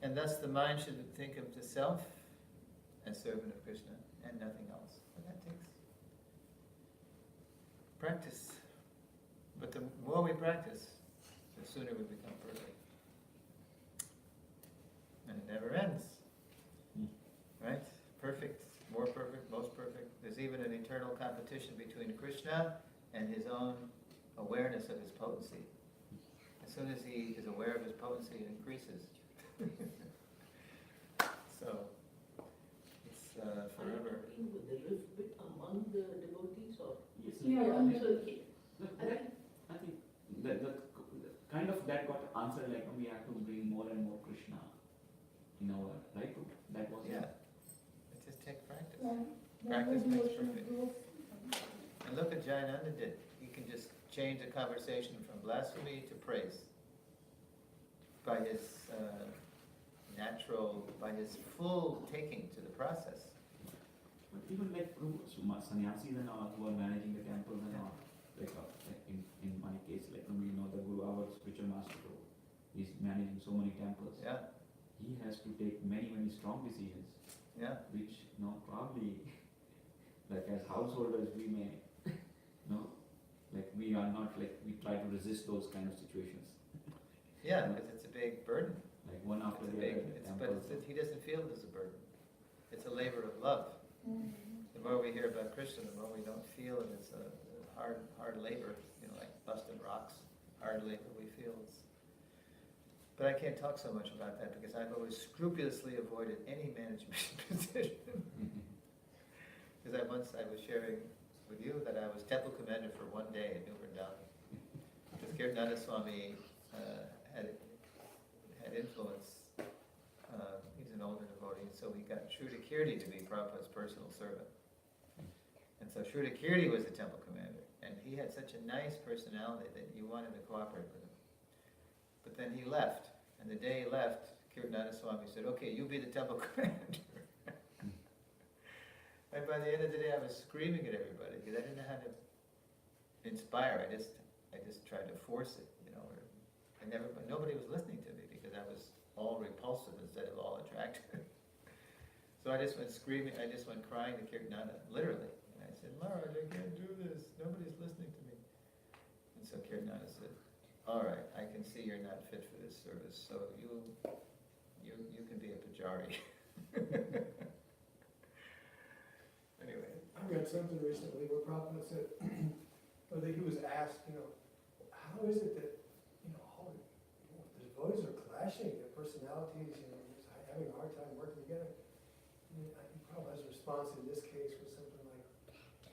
And thus the mind should think of the self as servant of Krishna and nothing else. And that takes practice. But the more we practice, the sooner we become perfect. never ends.
Hmm.
Right? Perfect, more perfect, most perfect. There's even an eternal competition between Krishna and his own awareness of his potency. As soon as he is aware of his potency, it increases. So, it's forever.
Are you talking with the rift bit among the devotees or?
Yes.
Yeah.
So he,
I think that kind of that got answered, like we have to bring more and more Krishna in our right. That was
Yeah. It just takes practice.
Yeah.
Practice
The
makes
devotion
perfect.
grows.
And look at Jayananda did. He can just change the conversation from blasphemy to praise by his by his full taking to the process.
But even like sannyasis and all who are managing the temples and all, like in my case, like we know the Guru, our spiritual master, is managing so many temples.
Yeah,
He has to take many strong decisions,
yeah,
which probably like as householders we may like we are not like we try to resist those kind of situations.
yeah, because it's a big burden.
Like one after
It's a
the
big,
other.
he doesn't feel it as a burden. It's a labor of love. The more we hear about Krishna, the more we don't feel it as a hard labor, like busted rocks, hard labor we feel. But I can't talk so much about that because I've always scrupulously avoided any management position. Because I was sharing with you that I was temple commander for one day in New Vrindavan. Because Kirtananda Swami had influence. He's an older devotee, so he got Shruta Kirti to be Prabhupada's personal servant. And so Shruta Kirti was the temple commander, and he had such a nice personality that you wanted to cooperate with him. But then he left, and the day he left, Kirtananda Swami said, "Okay, you be the temple commander." And by the end of the day, I was screaming at everybody because I didn't know how to inspire. I just tried to force it, nobody was listening to me because I was all repulsive instead of all attractive. So I just went screaming. I just went crying to Kirtananda, literally. And I said, "Maharaj, I can't do this. Nobody's listening to me." And so Kirtananda said, "All right, I can see you're not fit for this service, so you can be a pujari." Anyway.
I read something recently where Prabhupada said, whether he was asked, how is it that, all the devotees are clashing, their personalities, just having a hard time working together. And I think Prabhupada's response in this case was something like,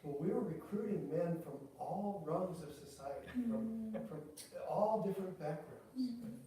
well, we were recruiting men from all rungs of society, from all different backgrounds.